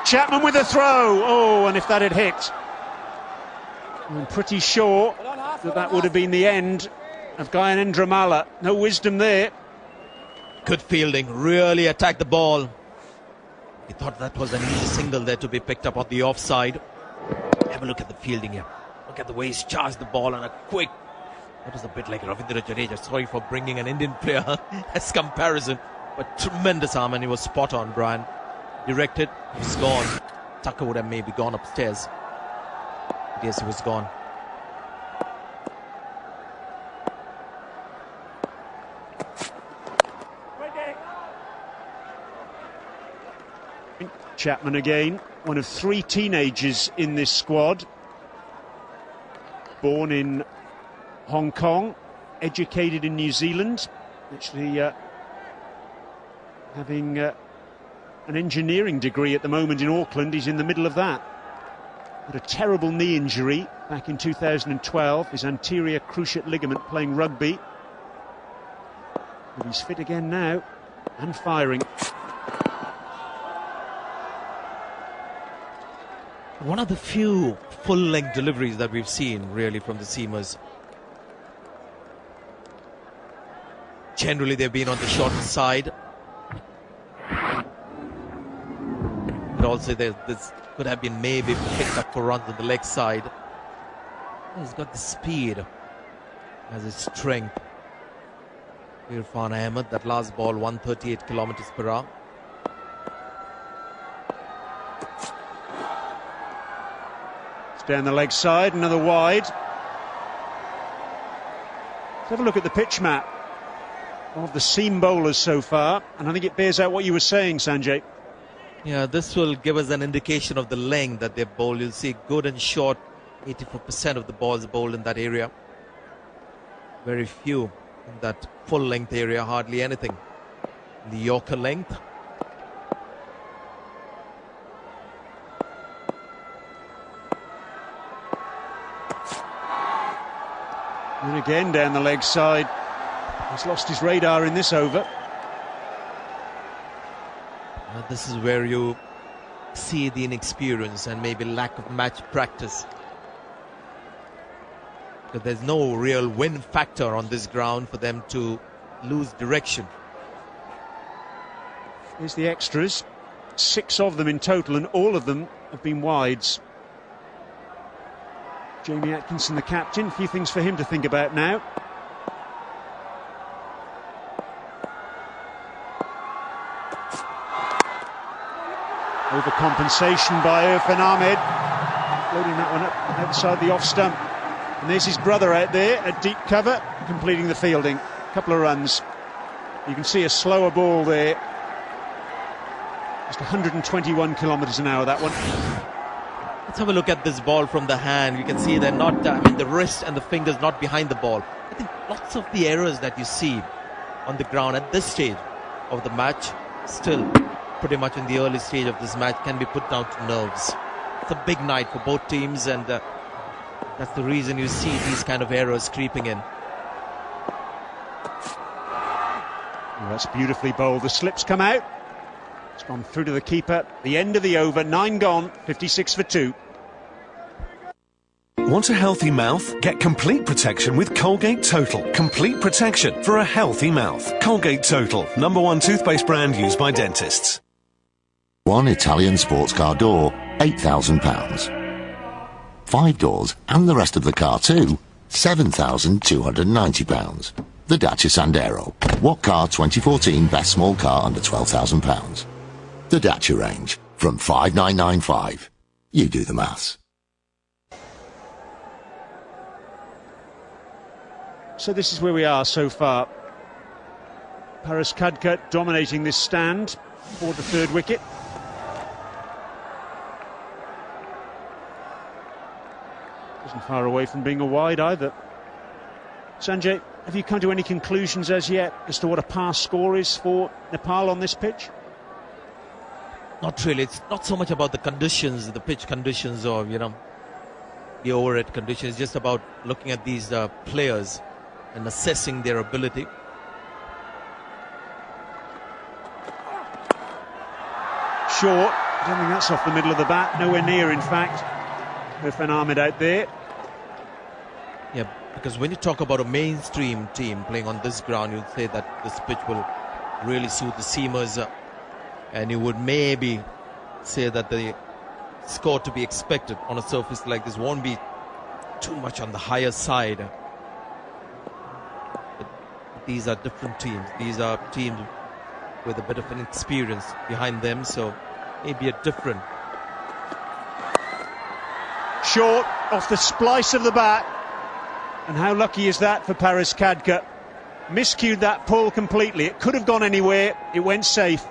Chapman with a throw. Oh, and if that had hit, I'm pretty sure that would have been the end of Gyanendra. No wisdom there. Good fielding, really attacked the ball. He thought that was an easy single there to be picked up on the offside. Have a look at the fielding here. Look at the way he's charged the ball and a quick... That was a bit like Ravindra Jadeja. Sorry for bringing an Indian player as comparison. But tremendous arm, and he was spot on, Brian. Directed, he was gone. Tucker would have maybe gone upstairs. But yes, he was gone. Chapman again, one of 3 teenagers in this squad. Born in Hong Kong, educated in New Zealand. Actually having an engineering degree at the moment in Auckland. He's in the middle of that. Had a terrible knee injury back in 2012, his anterior cruciate ligament, playing rugby. But he's fit again now and firing. One of the few full-length deliveries that we've seen, really, from the seamers. Generally, they've been on the shorter side. But also, this could have been maybe picked up for runs on the leg side. He's got the speed, has his strength. Irfan Ahmed, that last ball, 138 kilometers per hour. Down the leg side, another wide. Let's have a look at the pitch map of the seam bowlers so far, and I think it bears out what you were saying, Sanjay. Yeah, this will give us an indication of the length that they bowl. You'll see good and short, 84% of the balls bowled in that area. Very few in that full length area, hardly anything. The Yorker length. And again down the leg side. He's lost his radar in this over. This is where you see the inexperience and maybe lack of match practice. Because there's no real wind factor on this ground for them to lose direction. Here's the extras. 6 of them in total, and all of them have been wides. Jamie Atkinson, the captain, a few things for him to think about now. Overcompensation by Irfan Ahmed, loading that one up outside the off stump. And there's his brother out there at deep cover, completing the fielding. A couple of runs. You can see a slower ball there. Just 121 kilometres an hour, that one. Let's have a look at this ball from the hand. You can see they're not, the wrist and the fingers not behind the ball. I think lots of the errors that you see on the ground at this stage of the match, still pretty much in the early stage of this match, can be put down to nerves. It's a big night for both teams, and that's the reason you see these kind of errors creeping in. Well, that's beautifully bowled. The slips come out. It's gone through to the keeper. The end of the over, 9 gone, 56 for 2. Want a healthy mouth? Get complete protection with Colgate Total. Complete protection for a healthy mouth. Colgate Total, #1 toothpaste brand used by dentists. One Italian sports car door, £8,000. 5 doors and the rest of the car too, £7,290. The Dacia Sandero. What car 2014 best small car under £12,000? The Dacia range from 5995. You do the maths. So this is where we are so far. Paras Khadka dominating this stand for the 3rd wicket. Isn't far away from being a wide either. Sanjay, have you come to any conclusions as yet as to what a pass score is for Nepal on this pitch? Not really. It's not so much about the conditions, the pitch conditions, or, you know, the overhead conditions. It's just about looking at these players and assessing their ability. Short, I don't think that's off the middle of the bat, nowhere near, in fact. Irfan Ahmed out there. Yeah, because when you talk about a mainstream team playing on this ground, you'd say that this pitch will really suit the seamers, and you would maybe say that the score to be expected on a surface like this won't be too much on the higher side. But these are different teams. These are teams with a bit of an experience behind them, so maybe a different. Short off the splice of the bat. And how lucky is that for Paris Khadka? Miscued that pull completely. It could have gone anywhere. It went safe.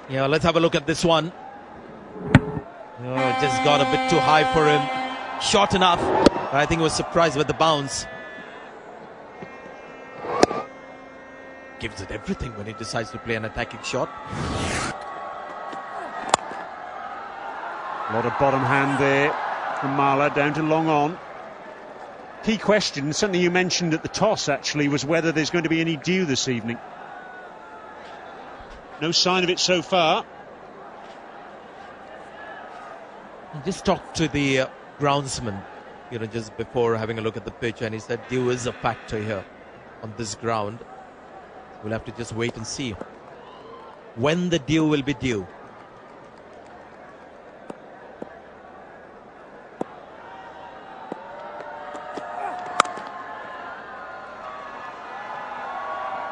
Yeah, let's have a look at this one. Oh, just got a bit too high for him. Short enough. I think he was surprised with the bounce. Gives it everything when he decides to play an attacking shot. A lot of bottom hand there from Mala, down to long on. Key question, something you mentioned at the toss actually, was whether there's going to be any dew this evening. No sign of it so far. I just talked to the groundsman, just before having a look at the pitch, and he said dew is a factor here on this ground. We'll have to just wait and see when the dew will be due.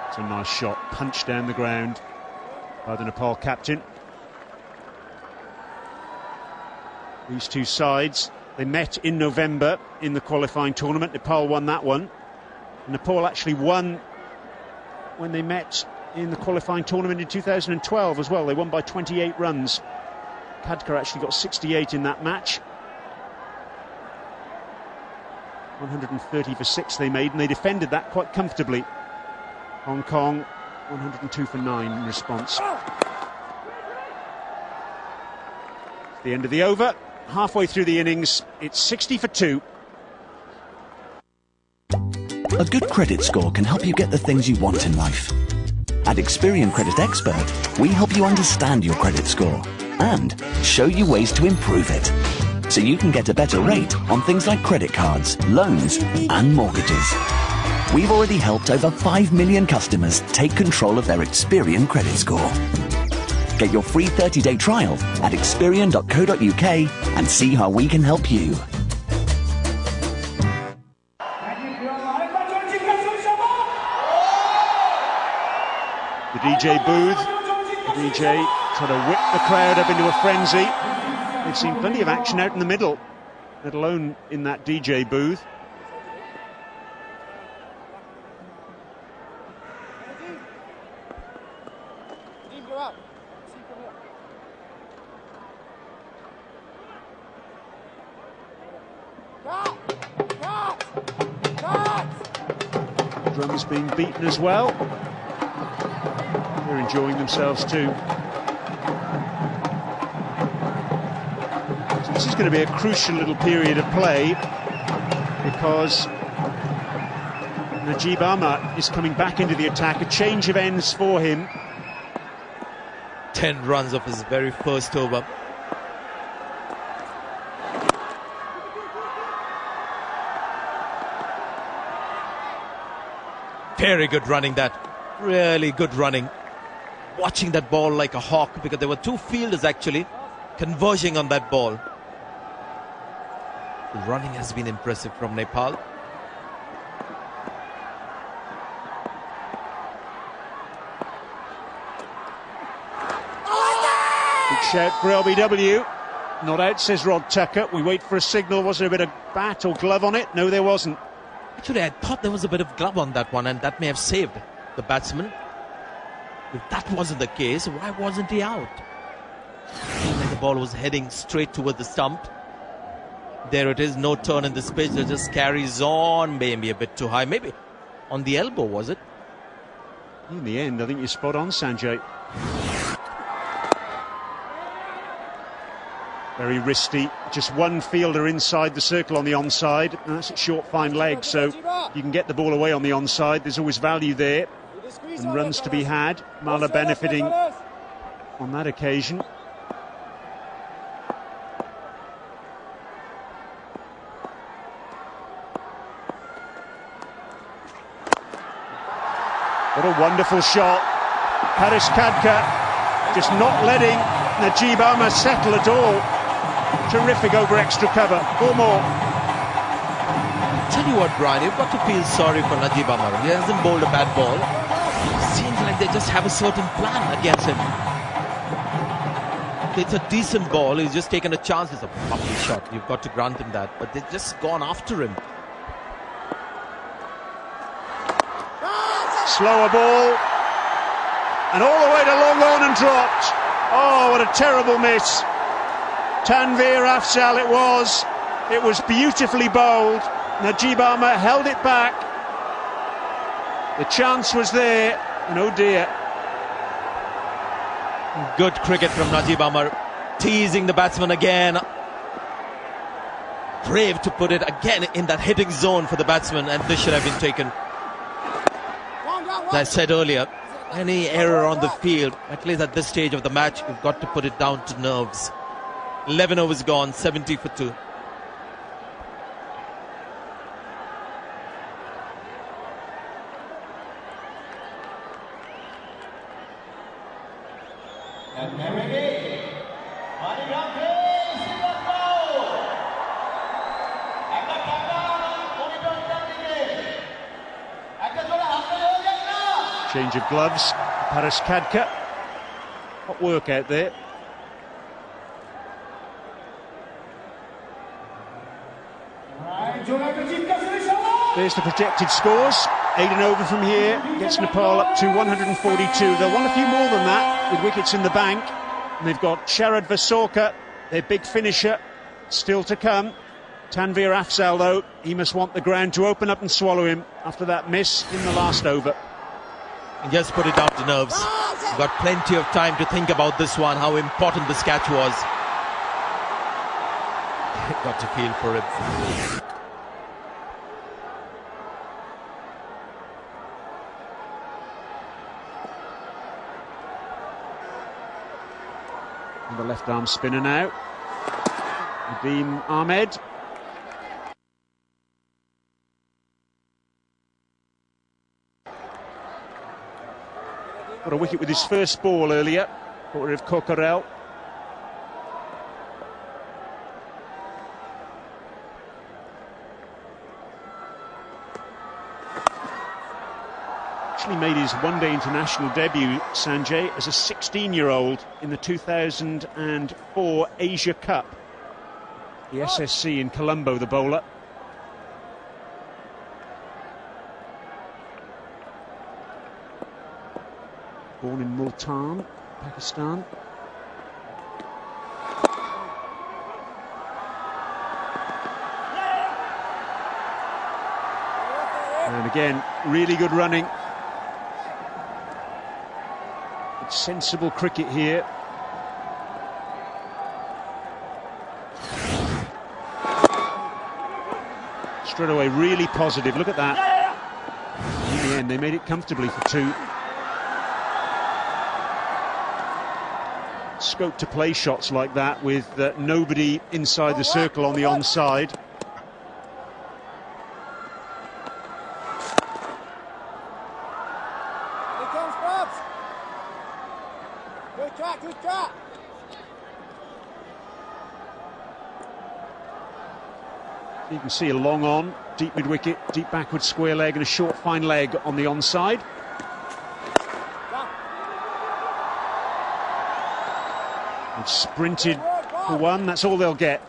It's a nice shot, punched down the ground by the Nepal captain. These two sides, they met in November in the qualifying tournament. Nepal won that one. Nepal actually won when they met in the qualifying tournament in 2012 as well. They won by 28 runs. Khadka actually got 68 in that match. 130 for 6 they made, and they defended that quite comfortably. Hong Kong 102 for 9 in response. It's the end of the over. Halfway through the innings, it's 60 for 2. A good credit score can help you get the things you want in life. At Experian Credit Expert, we help you understand your credit score and show you ways to improve it, so you can get a better rate on things like credit cards, loans and mortgages. We've already helped over 5 million customers take control of their Experian credit score. Get your free 30-day trial at experian.co.uk and see how we can help you. The DJ booth. The DJ trying to whip the crowd up into a frenzy. They've seen plenty of action out in the middle, let alone in that DJ booth. Drums being beaten as well. They're enjoying themselves too. So this is going to be a crucial little period of play, because Najib Ahmad is coming back into the attack. A change of ends for him. 10 runs of his very first over. Very good running, that. Really good running. Watching that ball like a hawk, because there were two fielders actually converging on that ball. The running has been impressive from Nepal. Big shout for LBW. Not out, says Rod Tucker. We wait for a signal. Was there a bit of bat or glove on it? No, there wasn't. Actually, I thought there was a bit of glove on that one, and that may have saved the batsman. If that wasn't the case, why wasn't he out? And the ball was heading straight toward the stump. There it is, no turn in this pitch. It just carries on, maybe a bit too high. Maybe on the elbow, was it? In the end, I think you're spot on, Sanjay. Very wristy. Just one fielder inside the circle on the onside. And that's a short, fine leg, so you can get the ball away on the onside. There's always value there and runs to be had. Mala benefiting on that occasion. What a wonderful shot. Paris Kadka just not letting Najib Ahmed settle at all. Terrific over extra cover. 4 more. Tell you what, Brian, you've got to feel sorry for Najib Ahmed. He hasn't bowled a bad ball. Seems like they just have a certain plan against him. It's a decent ball. He's just taken a chance. It's a lovely shot. You've got to grant him that. But they've just gone after him. Slower ball. And all the way to long on and dropped. Oh, what a terrible miss. Tanveer Afzal it was. It was beautifully bowled. Najib Ahmed held it back. The chance was there, and oh dear. Good cricket from Najib Ahmed. Teasing the batsman again. Brave to put it again in that hitting zone for the batsman, and this should have been taken. As I said earlier, any error on the field, at least at this stage of the match, you've got to put it down to nerves. 11 overs gone, 70 for 2. Change of gloves, Paris Kadka. What work out there. There's the projected scores. Aiden over from here gets Nepal up to 142. They'll want a few more than that with wickets in the bank. And they've got Sharad Vasorka, their big finisher, still to come. Tanveer Afzal, though, he must want the ground to open up and swallow him after that miss in the last over. And just put it down to nerves. You've got plenty of time to think about this one, how important this catch was. Got to feel for it. And the left arm spinner now. Nadeem Ahmed. Got a wicket with his first ball earlier. Quarter of Coquerel. Actually made his one-day international debut, Sanjay, as a 16-year-old in the 2004 Asia Cup. The SSC in Colombo, the bowler. Born in Multan, Pakistan. And again, really good running. It's sensible cricket here. Straight away, really positive. Look at that. In the end, they made it comfortably for 2. Scope to play shots like that with nobody inside the circle on the onside. Here comes Babs. Good track, good track. You can see a long on, deep mid-wicket, deep backward square leg and a short fine leg on the onside. And sprinted for 1, that's all they'll get.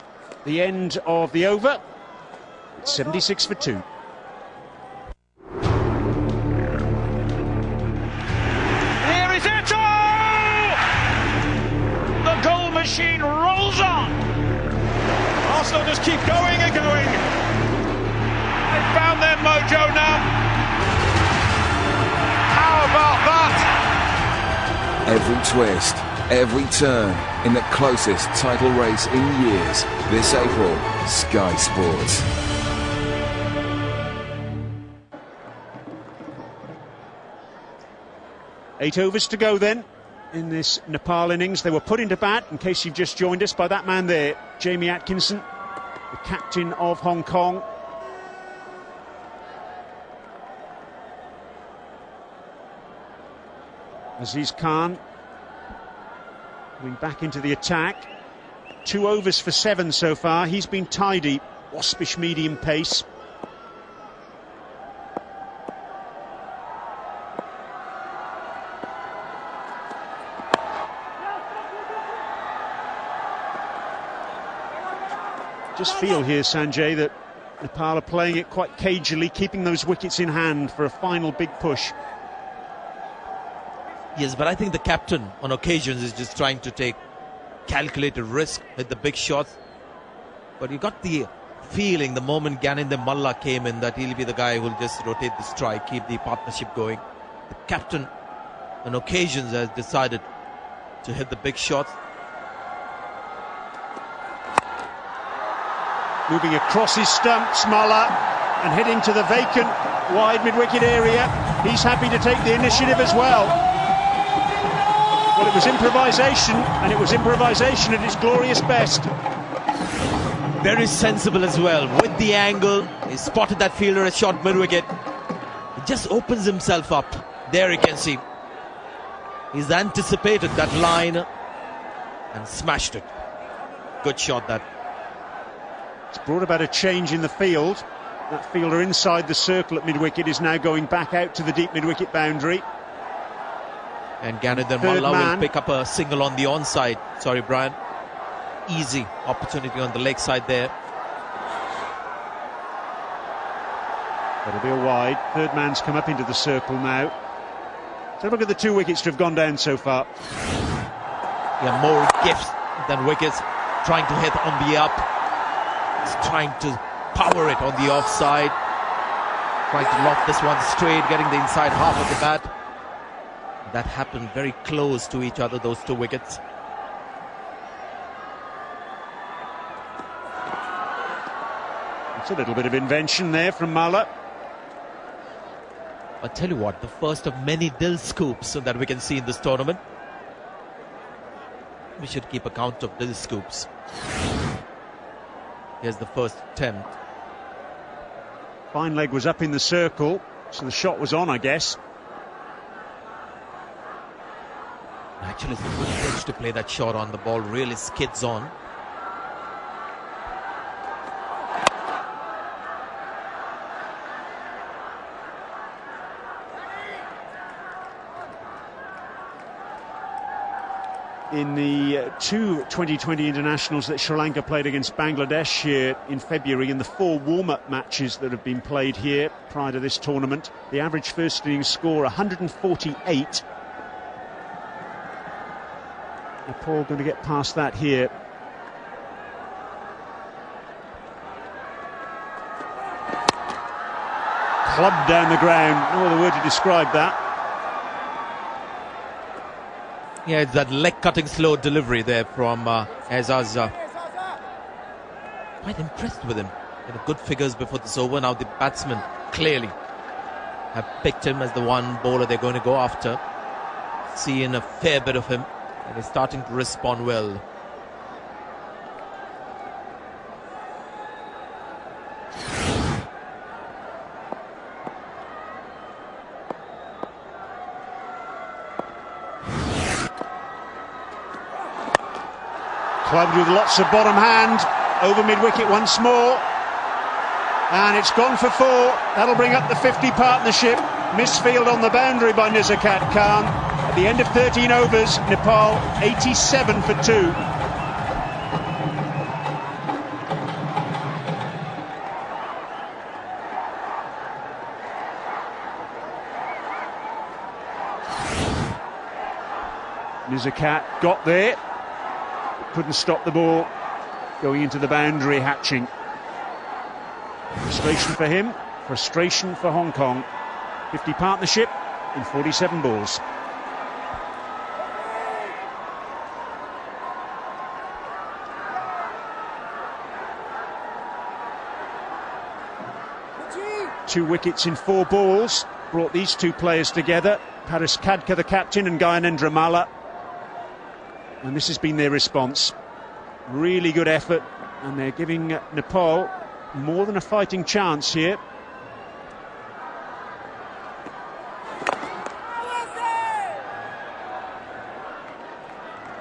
The end of the over, it's 76 for 2. Here is it! Oh! The goal machine rolls on. Arsenal just keep going and going. They've found their mojo now. How about that? Every twist, every turn in the closest title race in years. This April, Sky Sports. Eight overs to go then. in this Nepal innings. They were put into bat, in case you've just joined us, by that man there, Jamie Atkinson, the captain of Hong Kong. Aziz Khan going back into the attack. 2 overs for 7 so far. He's been tidy. Waspish medium pace. Just feel here, Sanjay, that Nepal are playing it quite cagily, keeping those wickets in hand for a final big push. Yes, but I think the captain on occasions is just trying to take calculated risk with the big shots. But you got the feeling the moment Gyanendra Malla came in that he'll be the guy who will just rotate the strike, keep the partnership going. The captain on occasions has decided to hit the big shots. Moving across his stumps, Malla, and heading to the vacant wide mid-wicket area. He's happy to take the initiative as well. Well, it was improvisation, and it was improvisation at its glorious best. Very sensible as well. With the angle, he spotted that fielder a short mid-wicket. He just opens himself up. There you can see. He's anticipated that line and smashed it. Good shot that. It's brought about a change in the field. That fielder inside the circle at mid-wicket is now going back out to the deep mid-wicket boundary. And Gyanendra Malla will pick up a single on the onside. Sorry, Brian. Easy opportunity on the leg side there. That'll be a wide. Third man's come up into the circle now. So look at the 2 wickets to have gone down so far. Yeah, more gifts than wickets. Trying to hit on the up. He's trying to power it on the offside. Trying to loft this one straight, getting the inside half of the bat. That happened very close to each other, those 2 wickets. It's a little bit of invention there from Malla. I'll tell you what, the first of many Dill scoops that we can see in this tournament. We should keep account of Dill scoops. Here's the first attempt. Fine leg was up in the circle, so the shot was on, I guess. Actually, it's a good pitch to play that shot on. The ball really skids on. In the 2 2020 internationals that Sri Lanka played against Bangladesh here in February, in the 4 warm-up matches that have been played here prior to this tournament, the average first innings score 148. Nepal going to get past that here. Clubbed down the ground. No other word to describe that. Yeah, it's that leg-cutting slow delivery there from Azaz. Quite impressed with him. Good figures before this over. Now the batsmen clearly have picked him as the one bowler they're going to go after. Seeing a fair bit of him. And he's starting to respond well. Clubbed with lots of bottom hand. Over mid-wicket once more. And it's gone for 4. That'll bring up the 50 partnership. Misfield on the boundary by Nizakat Khan. At the end of 13 overs, Nepal 87 for 2. Nizakat got there, couldn't stop the ball going into the boundary, hatching. Frustration for him, frustration for Hong Kong. 50 partnership in 47 balls. Two wickets in 4 balls brought these 2 players together. Paris Khadka, the captain, and Gyanendra Malla. And this has been their response. Really good effort, and they're giving Nepal more than a fighting chance here.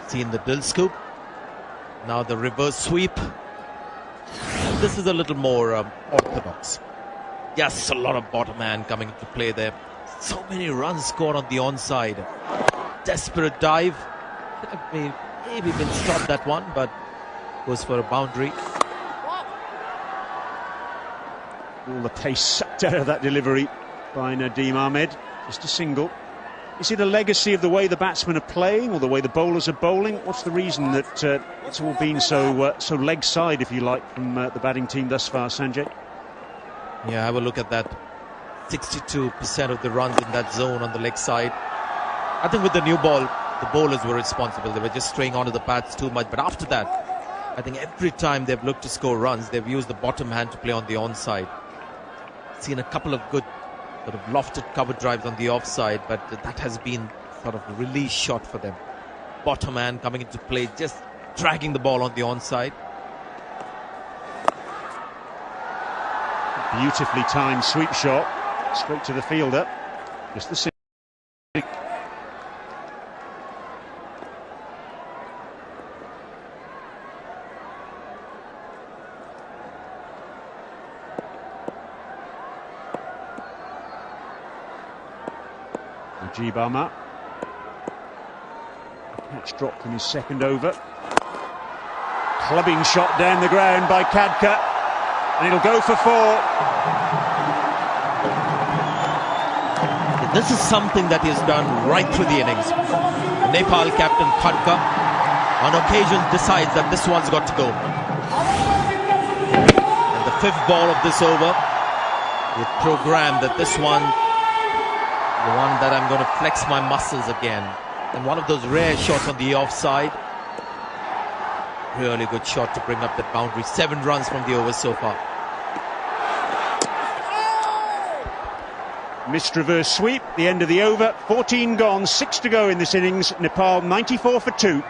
Seen the dill scoop. Now the reverse sweep. And this is a little more orthodox. Yes, a lot of bottom hand coming into play there. So many runs scored on the onside. Desperate dive. Maybe been stopped that one, but goes for a boundary. All the pace sucked out of that delivery by Nadeem Ahmed. Just a single. Is it a legacy of the way the batsmen are playing or the way the bowlers are bowling? What's the reason that it's all been so leg side, if you like, from the batting team thus far, Sanjay? Yeah, have a look at that. 62% of the runs in that zone on the leg side. I think with the new ball, the bowlers were responsible. They were just straying onto the pads too much. But after that, I think every time they've looked to score runs, they've used the bottom hand to play on the onside. Seen a couple of good sort of lofted cover drives on the offside, but that has been sort of a release shot for them. Bottom hand coming into play, just dragging the ball on the onside. Beautifully timed sweep shot, straight to the fielder. Just the same. Najib Ahmad. Catch dropped in his second over. Clubbing shot down the ground by Khadka, and it'll go for 4. This is something that he's done right through the innings. The Nepal captain Khadka on occasion decides that this one's got to go. And the 5th ball of this over, he programmed that this one, the one that I'm going to flex my muscles again. And one of those rare shots on the offside. Really good shot to bring up that boundary. 7 runs from the over so far. Missed reverse sweep, the end of the over. 14 gone, 6 to go in this innings. Nepal 94 for 2.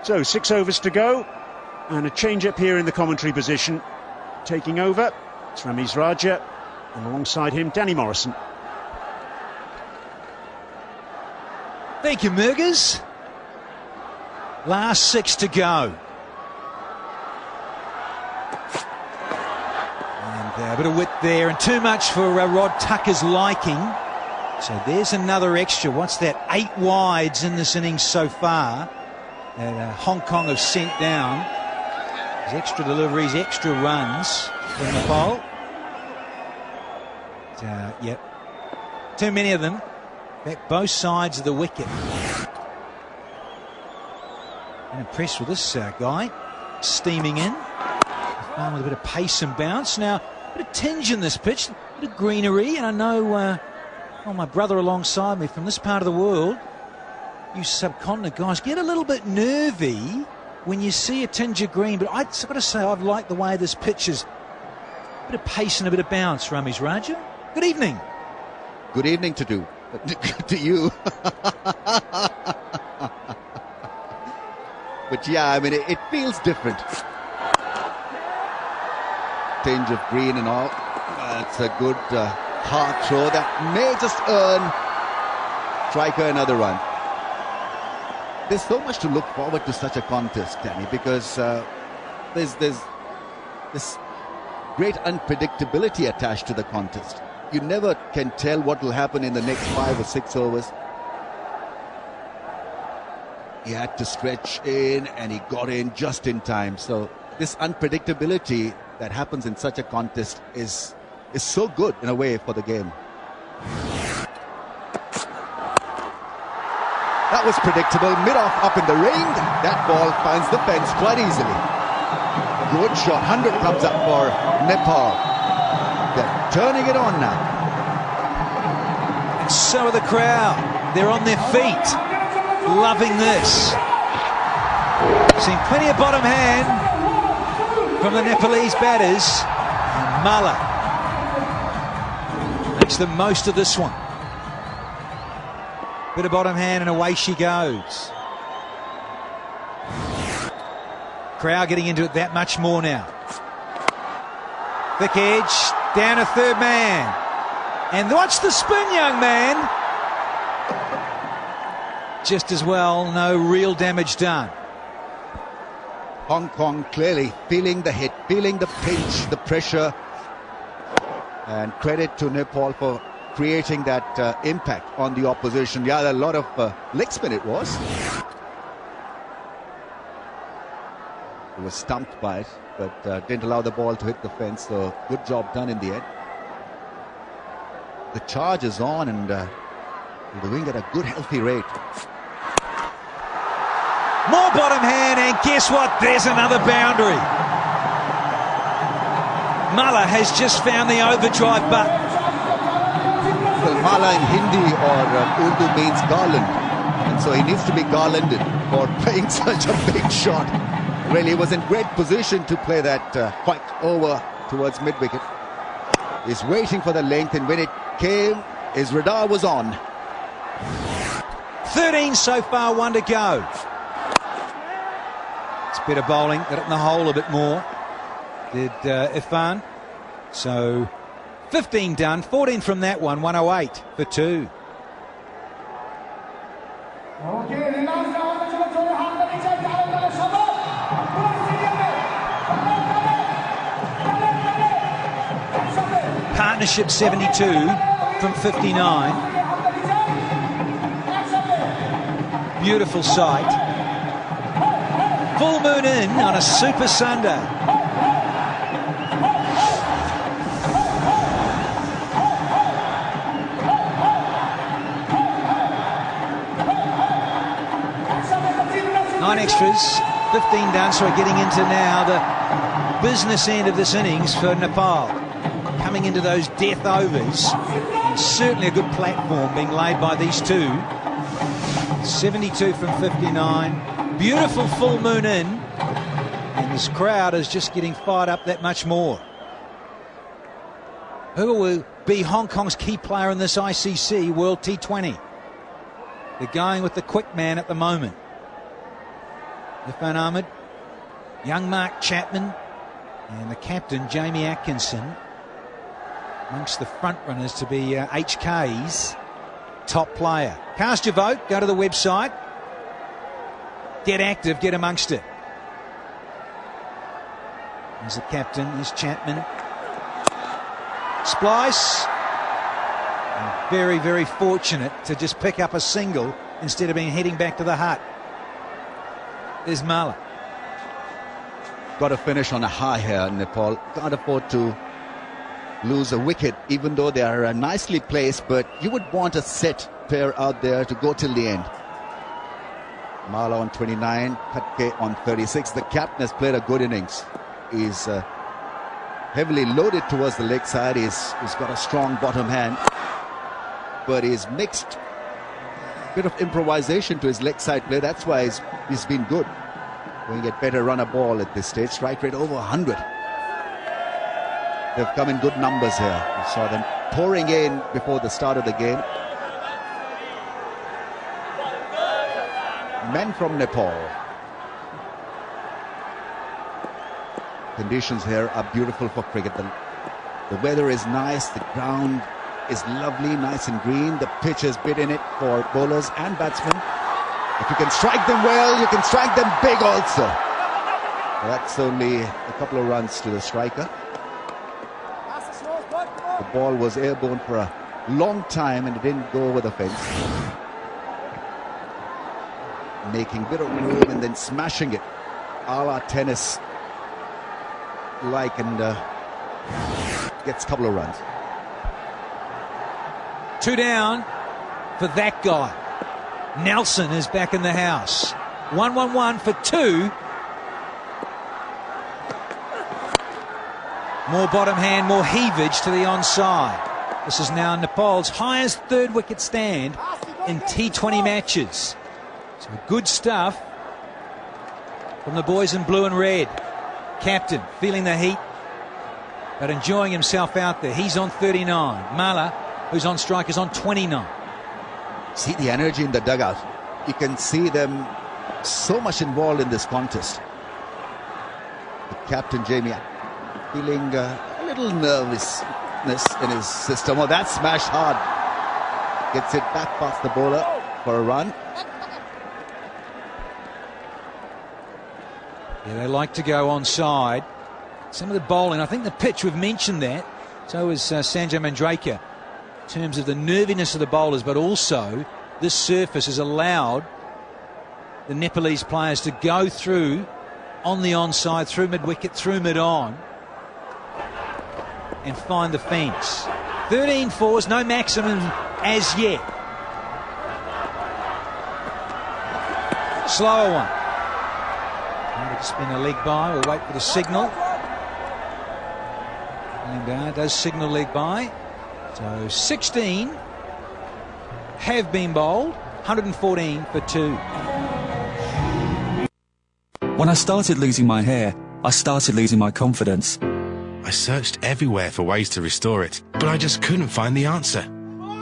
So 6 overs to go, and a change up here in the commentary position. Taking over, it's Ramiz Raja, and alongside him, Danny Morrison. Thank you, Murgers. Last 6 to go. And a bit of width there, and too much for Rod Tucker's liking. So there's another extra. What's that? 8 wides in this innings so far. That Hong Kong have sent down. There's extra deliveries, extra runs from Nepal. Yep. Too many of them. Back both sides of the wicket. I'm impressed with this guy. Steaming in. With a bit of pace and bounce. Now, a bit of tinge in this pitch. A bit of greenery. And I know my brother alongside me from this part of the world, you subcontinent guys, get a little bit nervy when you see a tinge of green, but I've got to say I've liked the way this pitch is. A bit of pace and a bit of bounce, Ramiz Raja. Good evening. Good evening to you. But yeah, I mean, it feels different. Tinge of green and all. It's a good hard throw that may just earn striker another run. There's so much to look forward to such a contest, Danny, because there's this great unpredictability attached to the contest. You never can tell what will happen in the next 5 or 6 overs. He had to stretch in, and he got in just in time. So this unpredictability that happens in such a contest is so good in a way for the game. That was predictable. Mid-off up in the ring. That ball finds the fence quite easily. Good shot. 100 comes up for Nepal. They're turning it on now. And so are the crowd. They're on their feet, loving this. Seen plenty of bottom hand from the Nepalese batters. And Mala makes the most of this one. Bit of bottom hand and away she goes. Crowd getting into it that much more now. Thick edge, down a third man. And watch the spin, young man. Just as well, no real damage done. Hong Kong clearly feeling the hit, feeling the pinch, the pressure. And credit to Nepal for creating that impact on the opposition. Yeah, a lot of leg spin it was. He was stumped by it, but didn't allow the ball to hit the fence, so good job done in the end. The charge is on, and they're doing at a good, healthy rate. More bottom hand, and guess what? There's another boundary. Mala has just found the overdrive button. Well, Mala in Hindi or Urdu means garland, and so he needs to be garlanded for playing such a big shot. Really, he was in great position to play that quite over towards mid-wicket. He's waiting for the length, and when it came, his radar was on. 13 so far, 1 to go. It's better bowling, got it in the hole a bit more. Did Irfan. So 15 done, 14 from that one, 108 for 2. Partnership 72 from 59. Beautiful sight. Full moon in on a Super Sunday. Nine extras, 15 done, so we're getting into now the business end of this innings for Nepal. Coming into those death overs, and certainly a good platform being laid by these two. 72 from 59, beautiful full moon in, and this crowd is just getting fired up that much more. Who will be Hong Kong's key player in this ICC World T20? They're going with the quick man at the moment. Irfan Ahmed, young Mark Chapman, and the captain Jamie Atkinson amongst the front runners to be HK's top player. Cast your vote, go to the website, get active, get amongst it. There's the captain, there's Chapman. Splice, and very, very fortunate to just pick up a single instead of being heading back to the hut. There's Mala. Got to finish on a high here, Nepal. Can't afford to lose a wicket, even though they are nicely placed, but you would want a set pair out there to go till the end. Mala on 29, Khatke on 36. The captain has played a good innings. He's heavily loaded towards the leg side. He's got a strong bottom hand, but he's mixed a bit of improvisation to his leg side play. That's why he's been good. Going to get better run a ball at this stage. Strike rate over 100. They've come in good numbers here. We saw them pouring in before the start of the game. Men from Nepal. Conditions here are beautiful for cricket. The weather is nice. The ground is lovely, nice and green. The pitch has bit in it for bowlers and batsmen. If you can strike them well, you can strike them big also. That's only a couple of runs to the striker. The ball was airborne for a long time and it didn't go over the fence. Making a bit of room and then smashing it. A la tennis like, and gets a couple of runs. 2 down for that guy. Nelson is back in the house. 1-1-1 for 2. More bottom hand, more heavage to the onside. This is now Nepal's highest third wicket stand in T20 matches. So good stuff from the boys in blue and red. Captain feeling the heat, but enjoying himself out there. He's on 39. Mala, who's on strike, is on 29. See the energy in the dugout. You can see them so much involved in this contest. The captain, Jamie, feeling a little nervousness in his system. Oh, that smash hard. Gets it back past the bowler for a run. Yeah, they like to go onside. Some of the bowling, I think the pitch, we've mentioned that. So is Sanjay Mandraker, in terms of the nerviness of the bowlers, but also this surface has allowed the Nepalese players to go through on the onside, through mid-wicket, through mid-on, and find the fence. 13 fours, no maximum as yet. Slower one. To spin a leg by, we'll wait for the signal. And does signal leg by. So 16 have been bowled, 114 for 2. When I started losing my hair, I started losing my confidence. I searched everywhere for ways to restore it, but I just couldn't find the answer.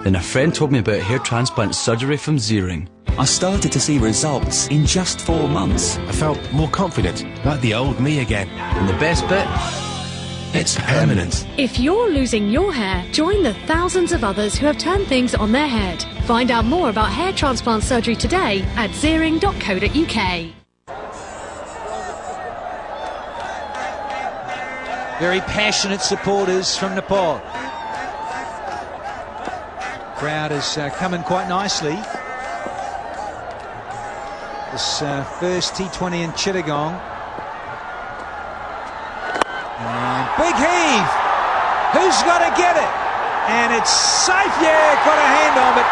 Then a friend told me about hair transplant surgery from Zering. I started to see results in just 4 months. I felt more confident, like the old me again. And the best bit? It's permanent. If you're losing your hair, join the thousands of others who have turned things on their head. Find out more about hair transplant surgery today at zering.co.uk. Very passionate supporters from Nepal. Crowd is coming quite nicely. This first T20 in Chittagong. And big heave. Who's got to get it? And it's safe. Yeah, got a hand on it.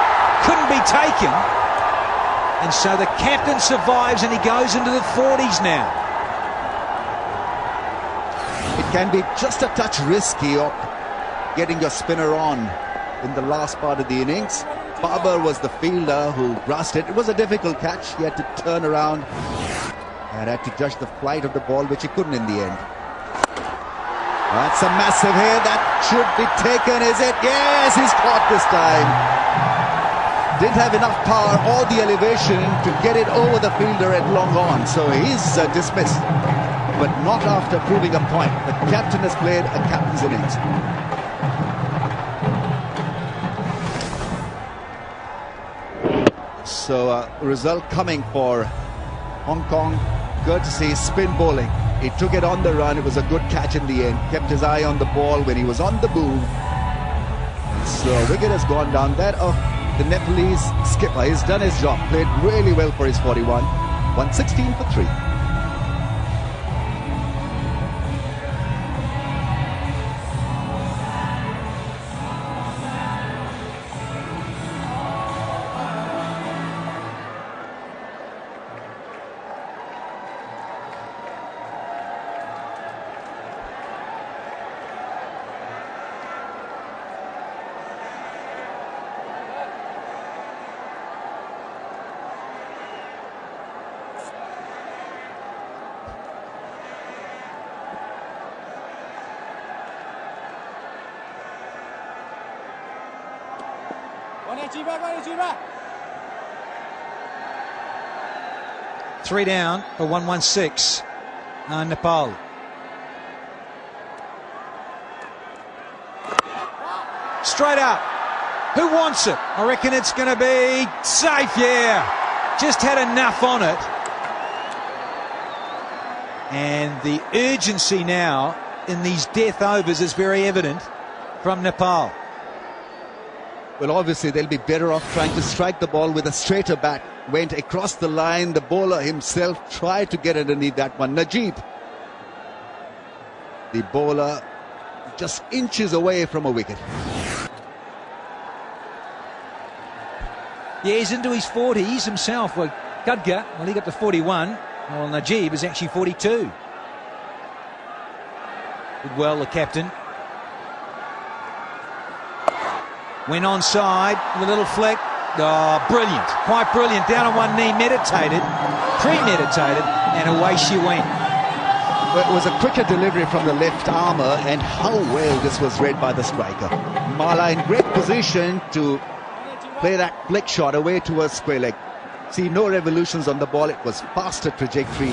Couldn't be taken. And so the captain survives and he goes into the 40s now. It can be just a touch risky of getting your spinner on in the last part of the innings. Barber was the fielder who grasped it. It was a difficult catch. He had to turn around and had to judge the flight of the ball, which he couldn't in the end. That's a massive hit. That should be taken, is it? Yes, he's caught this time. Didn't have enough power or the elevation to get it over the fielder at long on. So he's dismissed, but not after proving a point. The captain has played a captain's innings. So result coming for Hong Kong, courtesy spin bowling. He took it on the run. It was a good catch in the end. Kept his eye on the ball when he was on the move. So wicket has gone down. That of the Nepalese skipper. He's done his job. Played really well for his 41. 116 for 3. Three down for 116. Nepal. Straight up. Who wants it? I reckon it's going to be safe. Yeah. Just had enough on it. And the urgency now in these death overs is very evident from Nepal. Well, obviously they'll be better off trying to strike the ball with a straighter bat. Went across the line. The bowler himself tried to get underneath that one. Najib, the bowler, just inches away from a wicket. Yeah, he's into his 40s himself. Well, Gudga, well, he got to 41. Well, Najib is actually 42. Did well, the captain. Went onside with a little flick. Oh, brilliant. Quite brilliant. Down on one knee, meditated, premeditated, and away she went. Well, it was a quicker delivery from the left armour, and how well this was read by the striker. Mala in great position to play that flick shot away towards square leg. See, no revolutions on the ball. It was faster trajectory,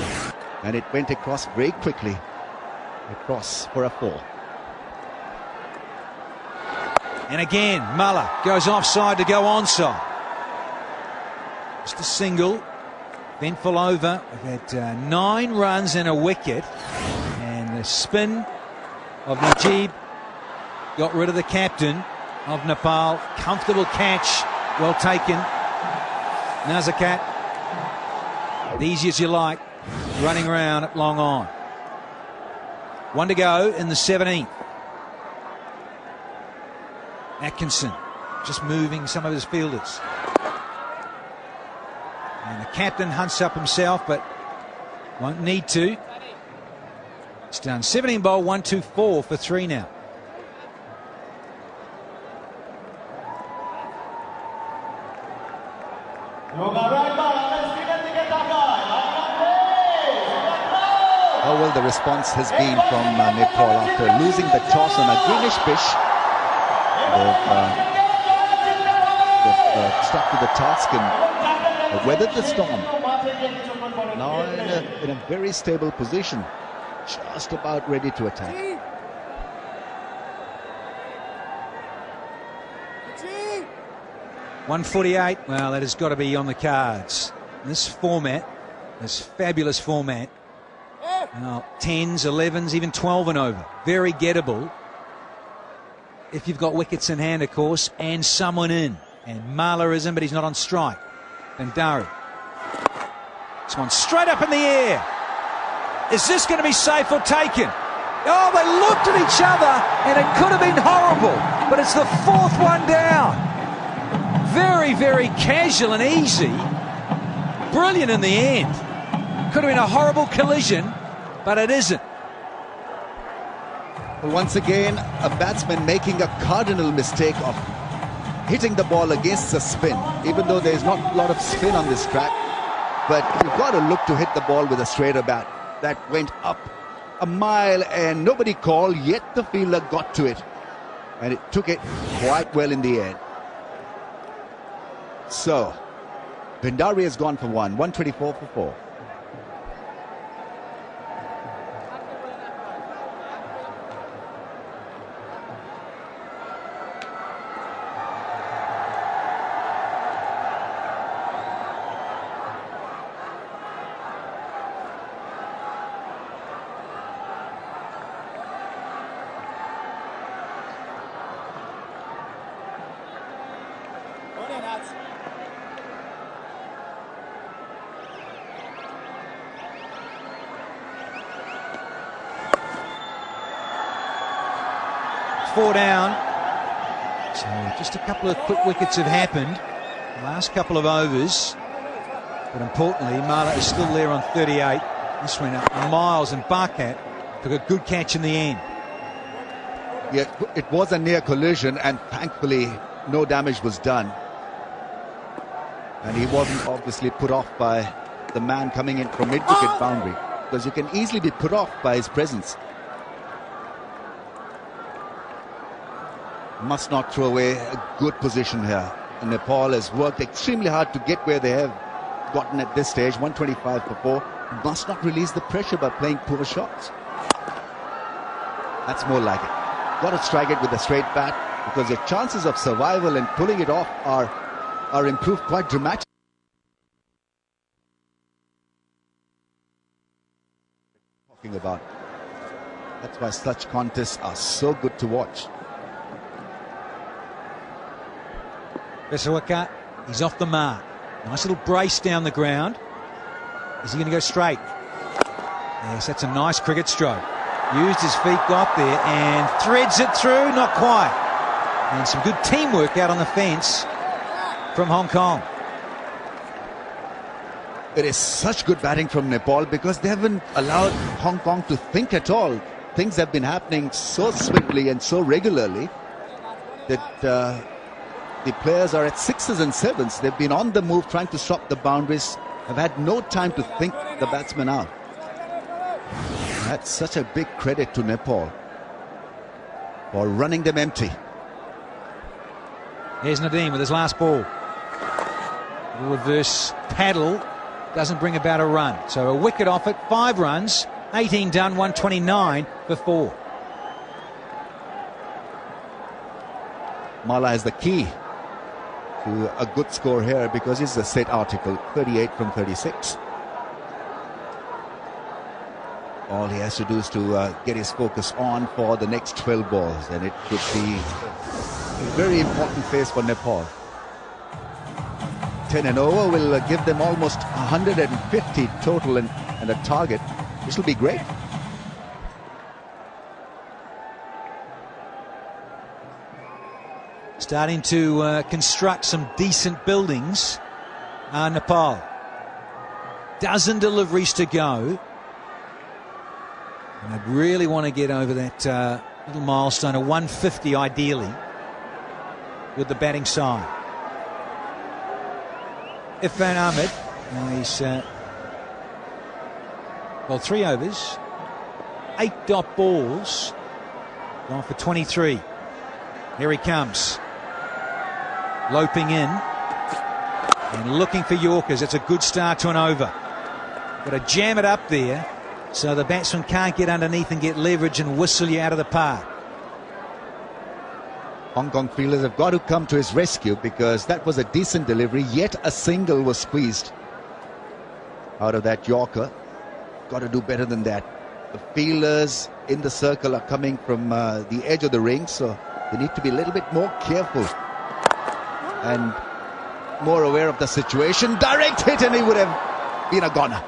and it went across very quickly. Across for a 4. And again, Mala goes offside to go onside. Just a single. Ventful over. We've had 9 runs and a wicket. And the spin of Najib got rid of the captain of Nepal. Comfortable catch. Well taken. Nazakat, easy as you like, running around at long on. 1 to go in the 17th. Atkinson just moving some of his fielders. And the captain hunts up himself, but won't need to. It's done. 17 ball, 1-2-4 for 3 now. How well the response has been from Nepal after losing the toss on a greenish pitch. They've stuck to the task and weathered the storm. Now in a very stable position, just about ready to attack. 148, well, that has got to be on the cards. This format, this fabulous format, now 10s, 11s, even 12 and over. Very gettable. If you've got wickets in hand, of course, and someone in. And Mala is in, but he's not on strike. Bandari. It's gone straight up in the air. Is this going to be safe or taken? Oh, they looked at each other, and it could have been horrible. But it's the 4th one down. Very, very casual and easy. Brilliant in the end. Could have been a horrible collision, but it isn't. Well, once again, a batsman making a cardinal mistake of hitting the ball against the spin, even though there's not a lot of spin on this track. But you've got to look to hit the ball with a straighter bat. That went up a mile and nobody called, yet the fielder got to it. And it took it quite well in the end. So, Bandari has gone for 1, 124 for 4. Four down. So just a couple of quick wickets have happened. The last couple of overs. But importantly, Mala is still there on 38. This went up miles, and Barkat took a good catch in the end. Yeah, it was a near collision, and thankfully no damage was done. And he wasn't obviously put off by the man coming in from mid-wicket boundary, because you can easily be put off by his presence. Must not throw away a good position here. And Nepal has worked extremely hard to get where they have gotten at this stage. 125 for 4. Must not release the pressure by playing poor shots. That's more like it. Got to strike it with a straight bat, because your chances of survival and pulling it off are improved quite dramatically. Talking about. That's why such contests are so good to watch. Besawaka, he's off the mark. Nice little brace down the ground. Is he going to go straight? Yes, that's a nice cricket stroke. Used his feet, got there, and threads it through. Not quite. And some good teamwork out on the fence from Hong Kong. It is such good batting from Nepal because they haven't allowed Hong Kong to think at all. Things have been happening so swiftly and so regularly that the players are at 6s and 7s. They've been on the move trying to stop the boundaries, have had no time to think the batsmen out. That's such a big credit to Nepal for running them empty. Here's Nadeem with his last ball. A reverse paddle doesn't bring about a run. So a wicket off it, 5 runs, 18 done, 129 for 4. Mala has the key to a good score here because he's a set article, 38 from 36. All he has to do is to get his focus on for the next 12 balls, and it could be a very important phase for Nepal. 10 and over will give them almost 150 total and a target. This will be great. Starting to construct some decent buildings. Nepal. Dozen deliveries to go. And I'd really want to get over that little milestone of 150 ideally with the batting side. Irfan Ahmed, he's well, 3 overs, 8 dot balls, gone for 23. Here he comes, loping in and looking for Yorkers. It's a good start to an over. Got to jam it up there so the batsman can't get underneath and get leverage and whistle you out of the park. Hong Kong fielders have got to come to his rescue because that was a decent delivery, yet a single was squeezed out of that Yorker. Got to do better than that. The fielders in the circle are coming from the edge of the ring, so they need to be a little bit more careful and more aware of the situation. Direct hit and he would have been a goner.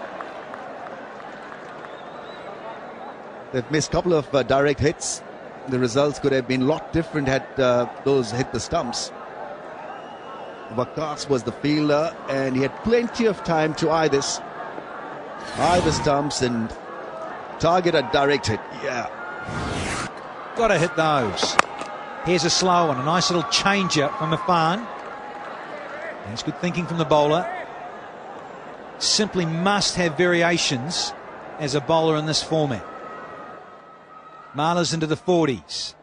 They've missed a couple of direct hits. The results could have been a lot different had those hit the stumps. Waqas was the fielder and he had plenty of time to eye the stumps and target a direct hit. Yeah. Got to hit those. Here's a slow one, a nice little change-up from Irfan. That's good thinking from the bowler. Simply must have variations as a bowler in this format. Mala's into the 40s.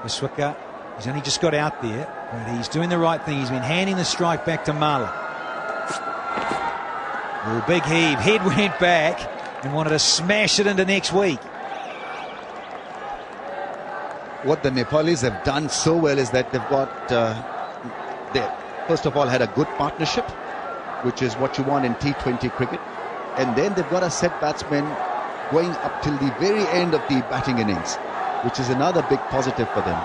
Viswaka, he's only just got out there, but he's doing the right thing. He's been handing the strike back to Mala. Oh, big heave. Head went back and wanted to smash it into next week. What the Nepalis have done so well is that they've got, they first of all had a good partnership, which is what you want in T20 cricket. And then they've got a set batsman going up till the very end of the batting innings, which is another big positive for them.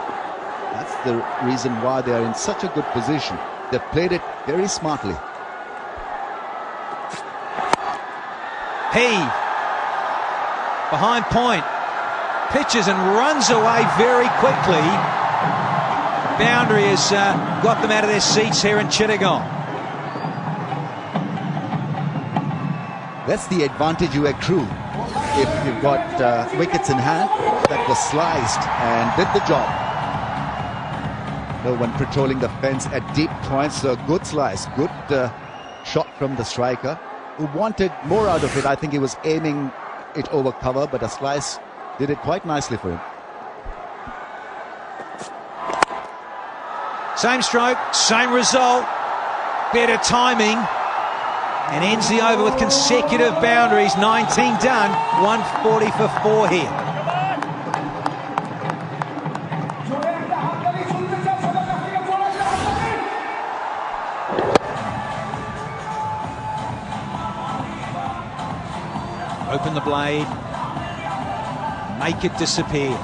That's the reason why they are in such a good position. They've played it very smartly. Heave. Behind point. Pitches and runs away very quickly. Boundary has got them out of their seats here in Chittagong. That's the advantage you accrue if you've got wickets in hand. That was sliced and did the job. No one patrolling the fence at deep points. So good slice, good shot from the striker who wanted more out of it. I think he was aiming it over cover, but a slice did it quite nicely for him. Same stroke, same result, better timing. And ends the over with consecutive boundaries. 19 done, 140 for 4 here. Open the blade, make it disappear.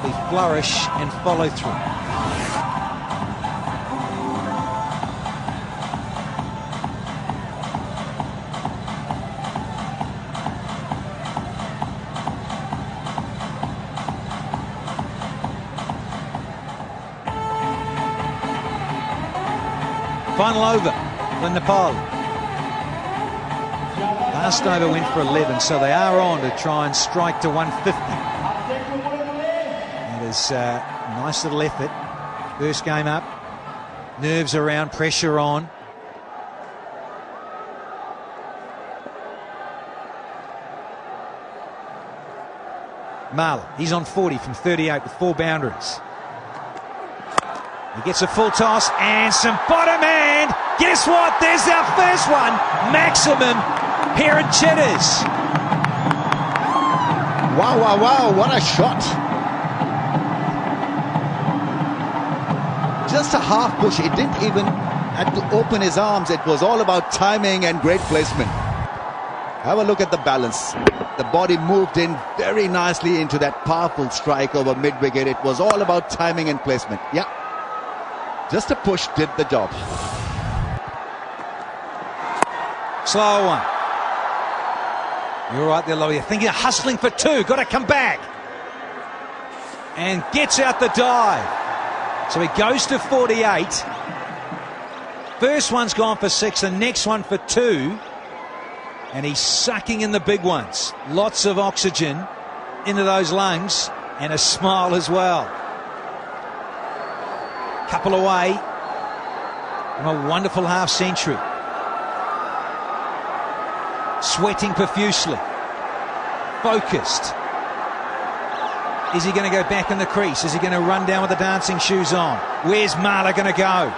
They flourish and follow through. Final over for Nepal. Last over went for 11, so they are on to try and strike to 150. It is a nice little effort. First game up. Nerves around, pressure on. Marler, he's on 40 from 38 with 4 boundaries. He gets a full toss and some bottom hand. Guess what? There's our first one. Maximum pair of chitters. Wow, wow, wow, what a shot. Just a half push. It didn't even have to open his arms. It was all about timing and great placement. Have a look at the balance. The body moved in very nicely into that powerful strike over mid-wicket. It was all about timing and placement. Yeah. Just a push did the job. Slow one. You're right there, Lowy. Thinking of hustling for 2. Got to come back. And gets out the dive. So he goes to 48. First one's gone for 6. The next one for 2. And he's sucking in the big ones. Lots of oxygen into those lungs. And a smile as well. Couple away from a wonderful half century. Sweating profusely. Focused. Is he going to go back in the crease? Is he going to run down with the dancing shoes on? Where's Marler going to go?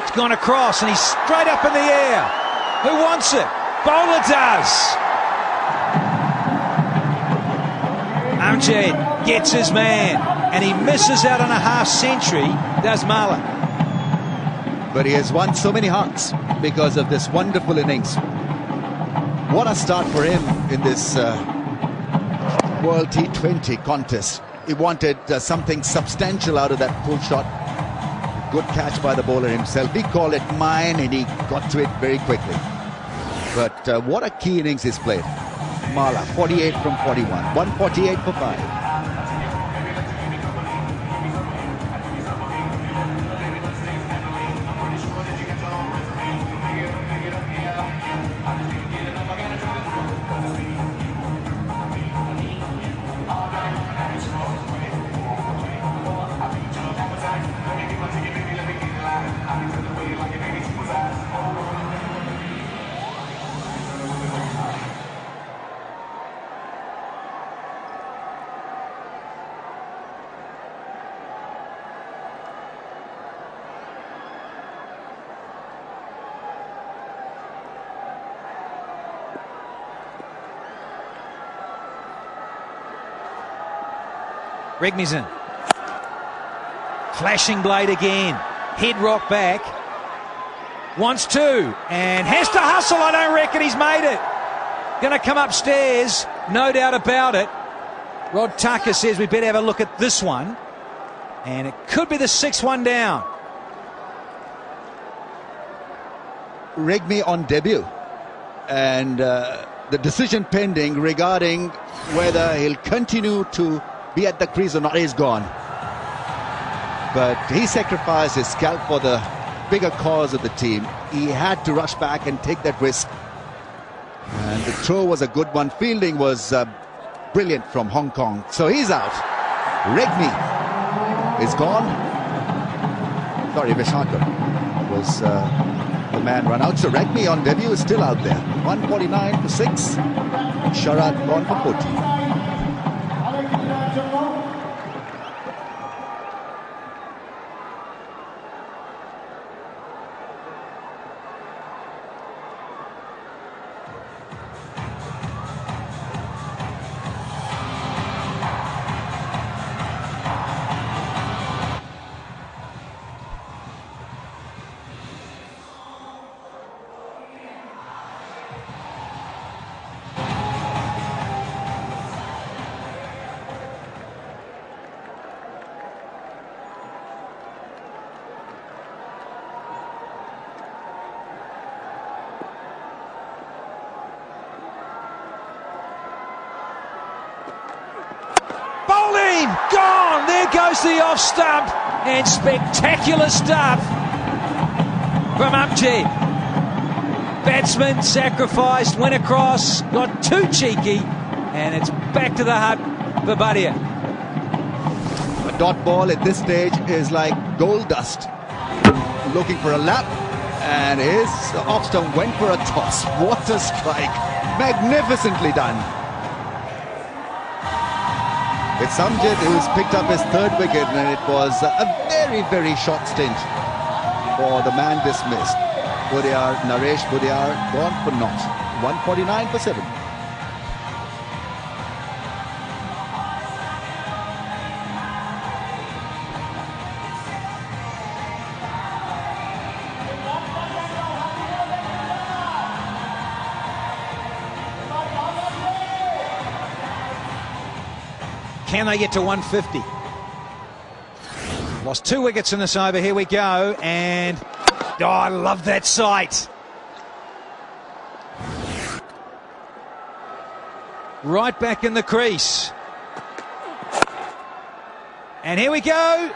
He's gone across and he's straight up in the air. Who wants it? Bowler does. Amjad gets his man and he misses out on a half century, does Marler. But he has won so many hearts because of this wonderful innings. What a start for him in this World T20 contest. He wanted something substantial out of that pull shot. Good catch by the bowler himself. He called it mine and he got to it very quickly. But what a key innings he's played. Marler, 48 from 41. 148 for 5. Regmi's in. Flashing blade again. Head rock back. Wants 2 and has to hustle. I don't reckon he's made it. Going to come upstairs. No doubt about it. Rod Tucker says we better have a look at this one. And it could be the 6th one down. Regmi on debut. And the decision pending regarding whether he'll continue to be at the crease or not is gone. But he sacrificed his scalp for the bigger cause of the team. He had to rush back and take that risk. And the throw was a good one. Fielding was brilliant from Hong Kong. So he's out. Regmi is gone. Sorry, Vishakar was the man run out. So Regmi on debut is still out there. 149 for 6. Sharad gone for 14. Gone! There goes the off stump, and spectacular stuff from Amjad. Batsman sacrificed, went across, got too cheeky, and it's back to the hut for Badia. A dot ball at this stage is like gold dust. Looking for a lap, and his off stump went for a toss. What a strike. Magnificently done. It's Amjad who's picked up his third wicket, and it was a very, very short stint for the man dismissed. Naresh Budiyar gone for naught. 149 for 7. Can they get to 150? Lost 2 wickets in this over. Here we go. And, oh, I love that sight. Right back in the crease. And here we go.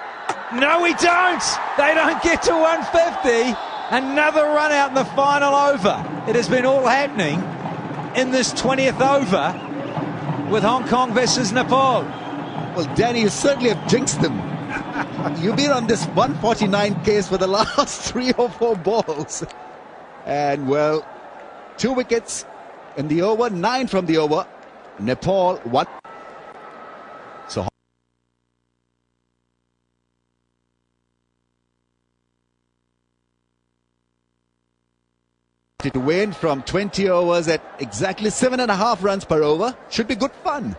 No, we don't. They don't get to 150. Another run out in the final over. It has been all happening in this 20th over with Hong Kong versus Nepal. Well, Danny, you certainly have jinxed them. You've been on this 149 case for the last 3 or 4 balls. And, well, 2 wickets in the over, 9 from the over. Nepal, 1. So to win from 20 overs at exactly 7.5 runs per over. Should be good fun.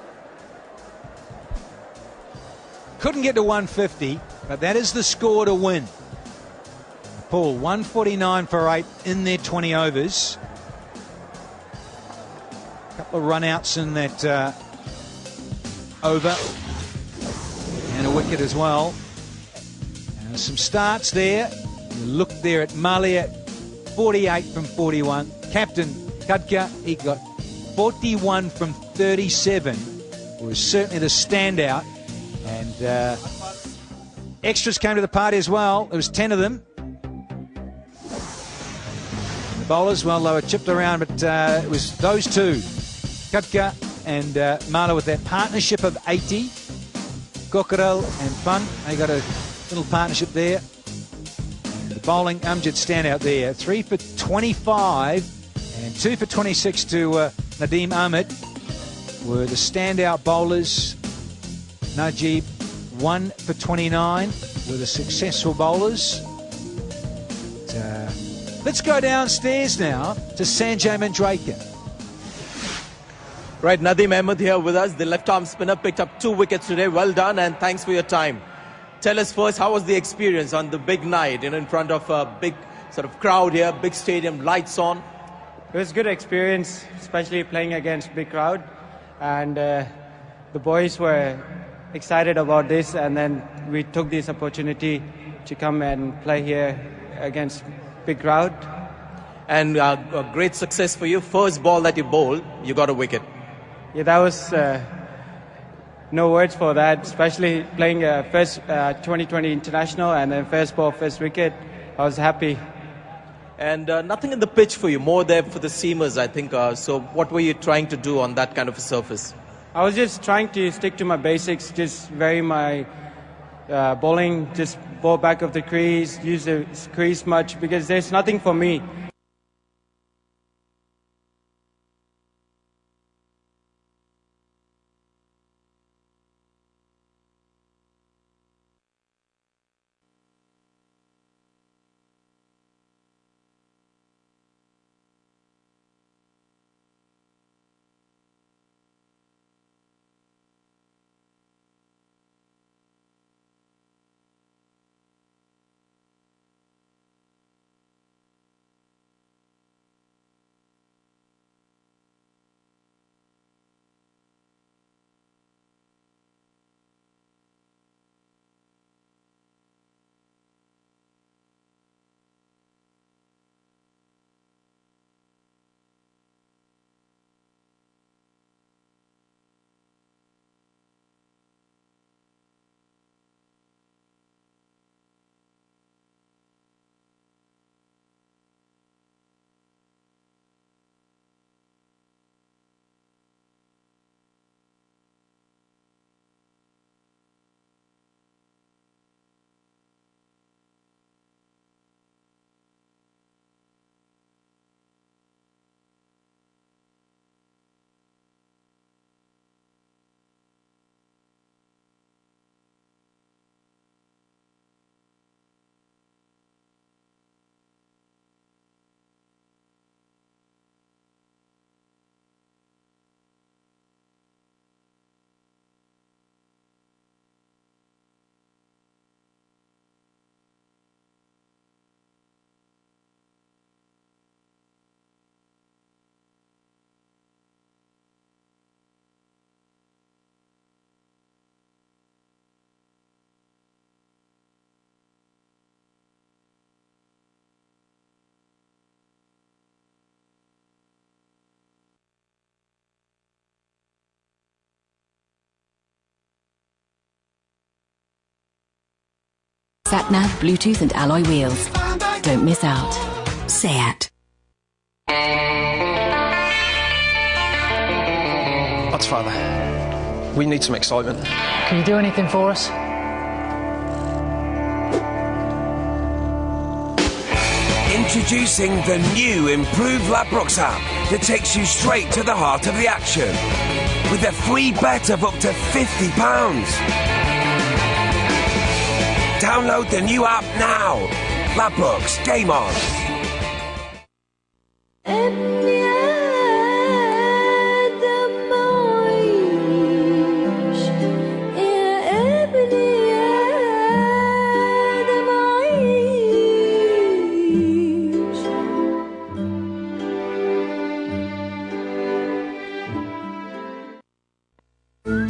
Couldn't get to 150, but that is the score to win. Nepal 149 for 8 in their 20 overs. A couple of run-outs in that over. And a wicket as well. Some starts there. You look there at Malia, 48 from 41. Captain Khadka, he got 41 from 37. Was certainly the standout. And extras came to the party as well. There was 10 of them. And the bowlers, well, they were chipped around, but it was those two, Khadka and Mala, with that partnership of 80. Kokharel and Fun, they got a little partnership there. And the bowling, Amjad standout there. 3 for 25 and 2 for 26 to Nadeem Ahmed were the standout bowlers. Najib, 1 for 29 were the successful bowlers. Let's go downstairs now to Sanjay Manjrekar. Right, Nadeem Ahmed here with us. The left-arm spinner picked up 2 wickets today. Well done, and thanks for your time. Tell us first, how was the experience on the big night, in front of a big sort of crowd here, big stadium, lights on? It was a good experience, especially playing against big crowd. And the boys were excited about this, and then we took this opportunity to come and play here against big crowd. And a great success for you. First ball that you bowled, you got a wicket. Yeah, that was no words for that, especially playing first 2020 international and then first ball, first wicket. I was happy. And nothing in the pitch for you, more there for the seamers, I think. So what were you trying to do on that kind of a surface? I was just trying to stick to my basics, just vary my bowling, just ball back of the crease, use the crease much, because there's nothing for me. Sat-nav, Bluetooth and alloy wheels. Don't miss out. SEAT. Odds Father, we need some excitement. Can you do anything for us? Introducing the new improved Ladbrokes app that takes you straight to the heart of the action with a free bet of up to £50. Download the new app now. Ladbrokes, game on.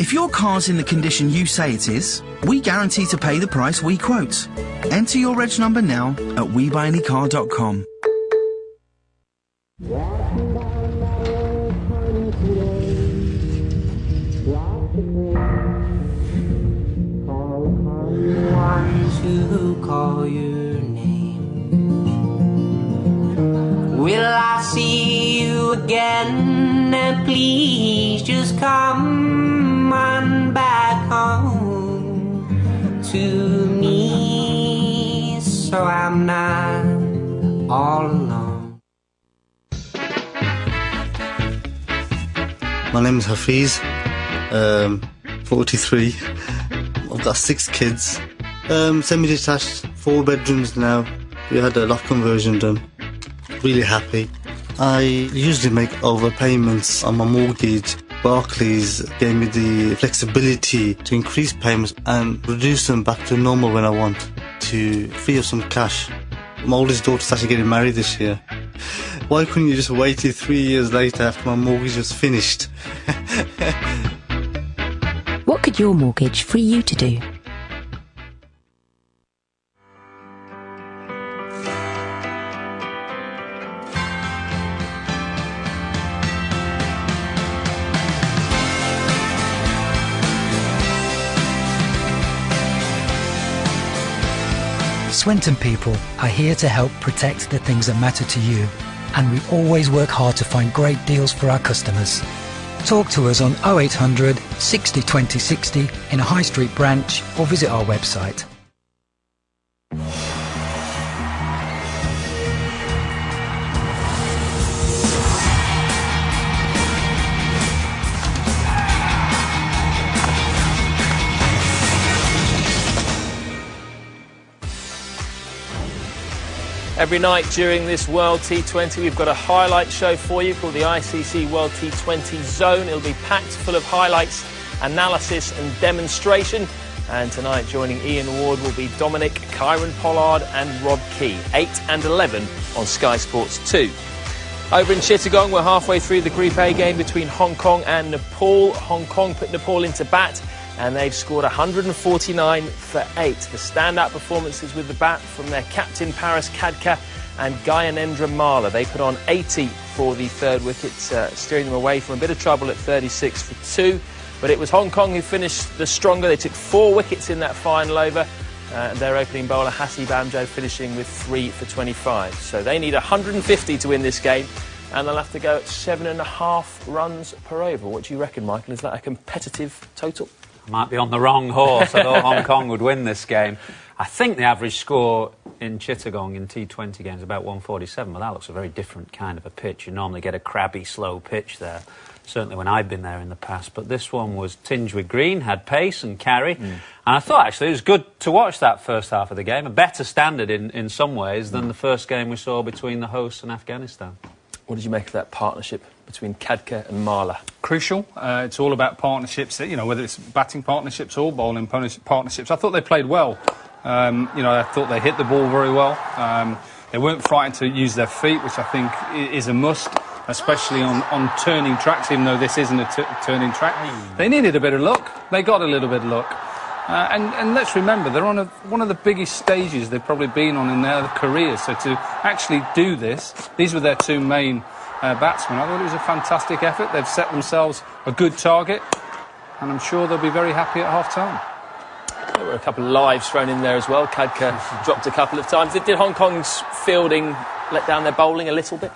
If your car's in the condition you say it is, we guarantee to pay the price we quote. Enter your reg number now at WeBuyAnyCar.com. To call your name. Will I see you again? And please just come on back home to me, so I'm not all alone. My name is Hafiz, 43. I've got 6 kids. Semi-detached, 4 bedrooms now. We had a loft conversion done. Really happy. I usually make overpayments on my mortgage. Barclays gave me the flexibility to increase payments and reduce them back to normal when I want, to free up some cash. My oldest daughter's actually getting married this year. Why couldn't you just wait till 3 years later after my mortgage was finished? What could your mortgage free you to do? Swinton people are here to help protect the things that matter to you, and we always work hard to find great deals for our customers. Talk to us on 0800 60 20 60 in a high street branch or visit our website. Every night during this World T20, we've got a highlight show for you called the ICC World T20 Zone. It'll be packed full of highlights, analysis and demonstration. And tonight, joining Ian Ward will be Dominic, Kyron Pollard and Rob Key, 8 and 11 on Sky Sports 2. Over in Chittagong, we're halfway through the Group A game between Hong Kong and Nepal. Hong Kong put Nepal into bat, and they've scored 149 for 8. The standout performances with the bat from their captain Paris Khadka and Gyanendra Mala. They put on 80 for the third wicket, steering them away from a bit of trouble at 36 for 2. But it was Hong Kong who finished the stronger. They took 4 wickets in that final over. Their opening bowler Hassi Bamjo finishing with 3 for 25. So they need 150 to win this game, and they'll have to go at 7.5 runs per over. What do you reckon, Michael? Is that a competitive total? Might be on the wrong horse. I thought Hong Kong would win this game. I think the average score in Chittagong in T20 games is about 147, but that looks a very different kind of a pitch. You normally get a crabby, slow pitch there, certainly when I've been there in the past. But this one was tinged with green, had pace and carry. And I thought, actually, it was good to watch that first half of the game. A better standard in some ways than the first game we saw between the hosts and Afghanistan. What did you make of that partnership between Khadka and Mala? Crucial. It's all about partnerships, you know, whether it's batting partnerships or bowling partnerships. I thought they played well. You know, I thought they hit the ball very well. They weren't frightened to use their feet, which I think is a must, especially on turning tracks, even though this isn't a turning track. They needed a bit of luck. They got a little bit of luck. And let's remember, they're on one of the biggest stages they've probably been on in their careers. So to actually do this, these were their 2 main batsmen. I thought it was a fantastic effort. They've set themselves a good target, and I'm sure they'll be very happy at half-time. There were a couple of lives thrown in there as well. Khadka dropped a couple of times. Did Hong Kong's fielding let down their bowling a little bit?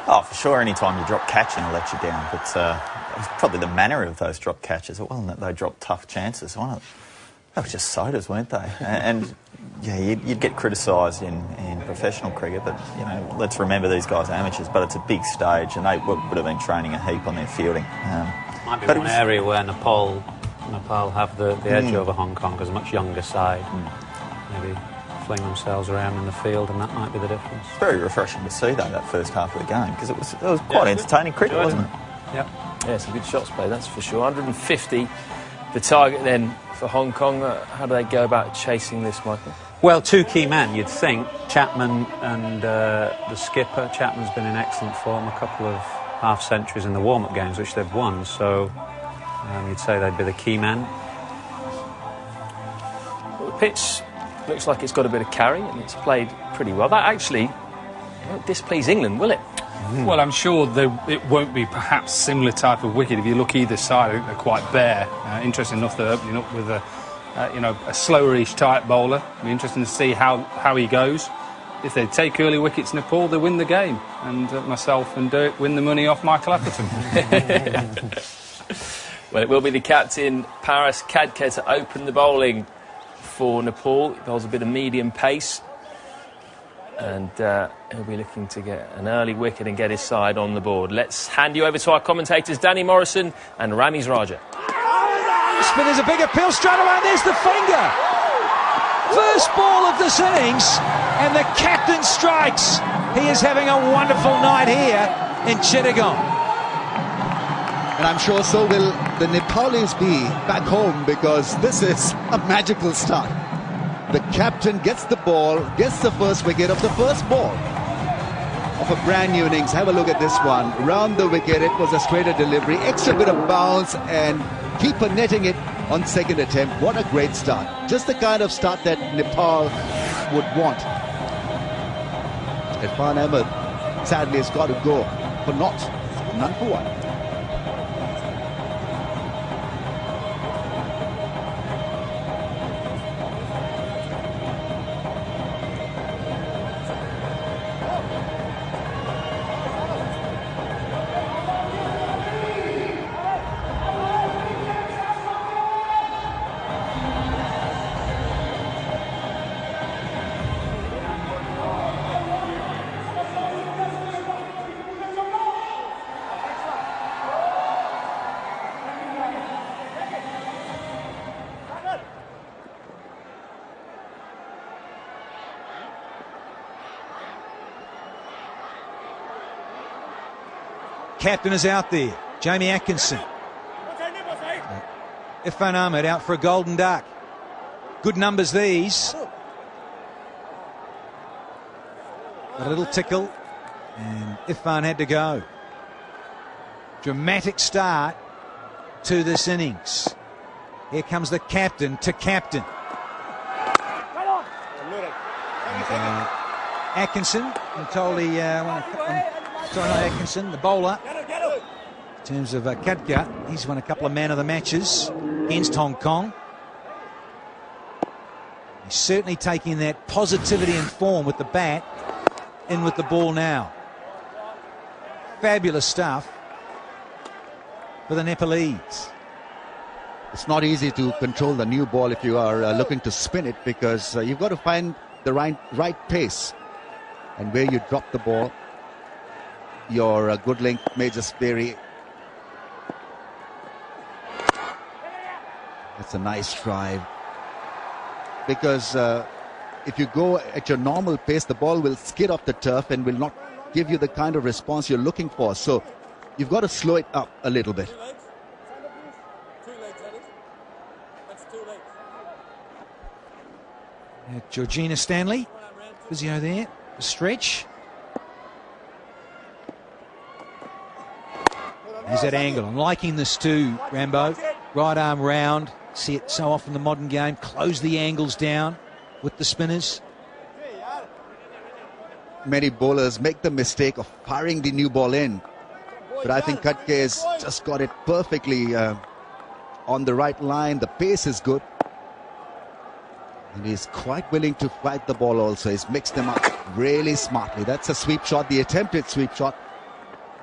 Oh, for sure. Any time you drop catching will let you down. But it was probably the manner of those drop catches. It wasn't that they dropped tough chances. They were just sodas, weren't they? And yeah, you'd get criticised in professional cricket, but you know, let's remember these guys are amateurs. But it's a big stage, and they would have been training a heap on their fielding. Might be one area where Nepal have the edge over Hong Kong as a much younger side. Maybe fling themselves around in the field, and that might be the difference. It's very refreshing to see though that first half of the game, because it was quite entertaining cricket, wasn't it? Yep. Yeah, some good shots played, that's for sure. 150, the target then for Hong Kong. How do they go about chasing this, Michael? Well, two key men, you'd think. Chapman and the skipper. Chapman's been in excellent form, a couple of half-centuries in the warm-up games, which they've won, so you'd say they'd be the key men. Well, the pitch looks like it's got a bit of carry, and it's played pretty well. That actually won't displease England, will it? Well, I'm sure it won't be perhaps similar type of wicket. If you look either side, I think they're quite bare. Interesting enough, they're opening up with a slower-ish type bowler. It'll be interesting to see how he goes. If they take early wickets, Nepal, they win the game. And myself and Dirk win the money off Michael Atherton. Well, it will be the captain, Paras Khadka, to open the bowling for Nepal. He bowls a bit of medium pace. And he'll be looking to get an early wicket and get his side on the board. Let's hand you over to our commentators, Danny Morrison and Ramiz Raja. Spinner's a big appeal straight away. There's the finger. First ball of this innings, and the captain strikes. He is having a wonderful night here in Chittagong. And I'm sure so will the Nepalis be back home, because this is a magical start. The captain gets the ball, gets the first wicket of the first ball of a brand new innings. Have a look at this one. Round the wicket, it was a straighter delivery, extra bit of bounce, and keeper netting it on second attempt. What a great start. Just the kind of start that Nepal would want. Irfan Ahmed sadly has got to go for none for one. Captain is out there, Jamie Atkinson. Irfan Ahmed out for a golden duck. Good numbers these. A little tickle, and Irfan had to go. Dramatic start to this innings. Here comes the captain to captain. And, Atkinson, I'm told he sorry, not Atkinson, the bowler. In terms of Khadka, he's won a couple of man of the matches against Hong Kong. He's certainly taking that positivity and form with the bat in with the ball now. Fabulous stuff for the Nepalese. It's not easy to control the new ball if you are looking to spin it, because you've got to find the right pace, and where you drop the ball, your good link may just vary. That's a nice drive, because if you go at your normal pace, the ball will skid off the turf and will not give you the kind of response you're looking for. So you've got to slow it up a little bit. Georgina Stanley, physio there, a stretch. There's that angle. I'm liking this too, Rambo. Right arm round. See it so often in the modern game. Close the angles down with the spinners. Many bowlers make the mistake of firing the new ball in, but I think Khadka has just got it perfectly on the right line. The pace is good. And he's quite willing to fight the ball also. He's mixed them up really smartly. That's a sweep shot, the attempted sweep shot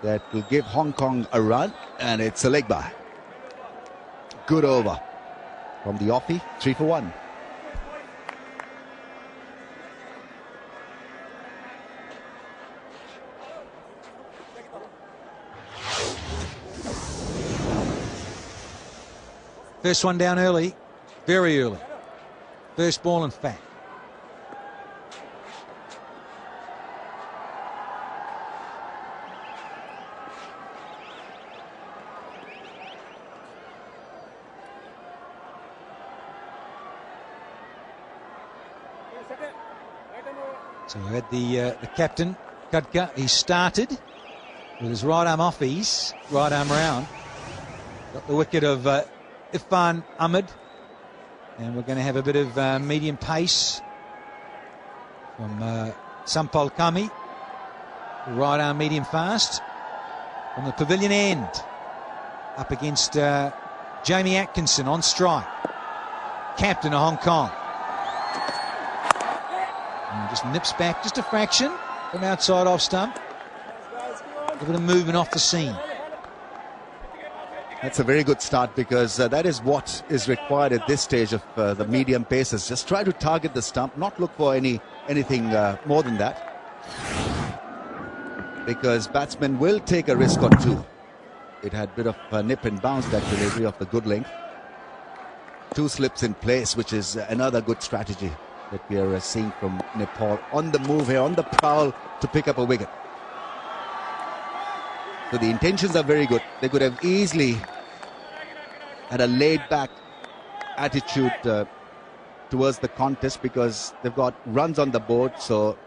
that will give Hong Kong a run, and it's a leg by. Good over from the offie, 3 for 1. First one down early, very early. First ball, in fact. So we had the captain, Kudka. He started with his right arm off ease, right arm round. Got the wicket of Irfan Ahmed. And we're going to have a bit of medium pace from Sampol Kami. Right arm medium fast. From the pavilion end. Up against Jamie Atkinson on strike. Captain of Hong Kong. And just nips back just a fraction from outside off stump. A bit of movement off the seam. That's a very good start, because that is what is required at this stage of the medium paces. Just try to target the stump, not look for anything more than that. Because batsmen will take a risk or two. It had a bit of nip and bounce, that delivery of the good length. 2 slips in place, which is another good strategy that we are seeing from Nepal. On the move here, on the prowl to pick up a wicket. So the intentions are very good. They could have easily had a laid-back attitude towards the contest, because they've got runs on the board, so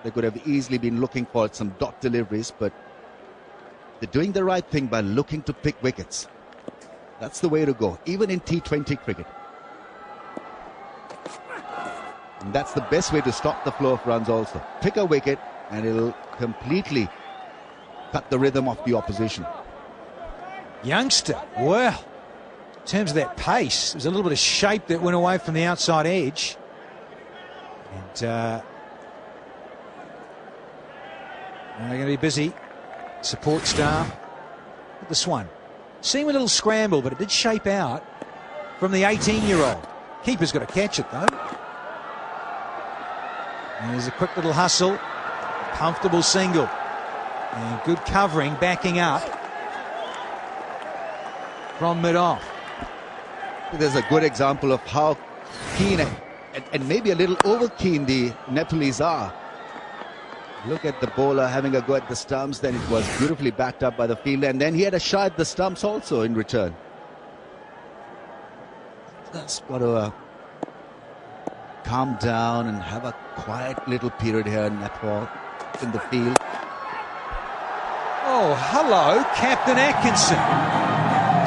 they could have easily been looking for some dot deliveries, but they're doing the right thing by looking to pick wickets. That's the way to go, even in T20 cricket. And that's the best way to stop the flow of runs also. Pick a wicket and it'll completely cut the rhythm of the opposition. Youngster, well, in terms of that pace, there's a little bit of shape that went away from the outside edge. And they're going to be busy. Support staff. Look at this one. Seemed a little scramble, but it did shape out from the 18-year-old. Keeper's got to catch it, though. And there's a quick little hustle. Comfortable single. And good covering, backing up from mid-off. There's a good example of how keen and maybe a little over-keen the Nepalese are. Look at the bowler having a go at the stumps, then it was beautifully backed up by the fielder, and then he had a shot at the stumps also in return. That's got to calm down and have a quiet little period here in Nepal in the field. Oh, hello, Captain Atkinson.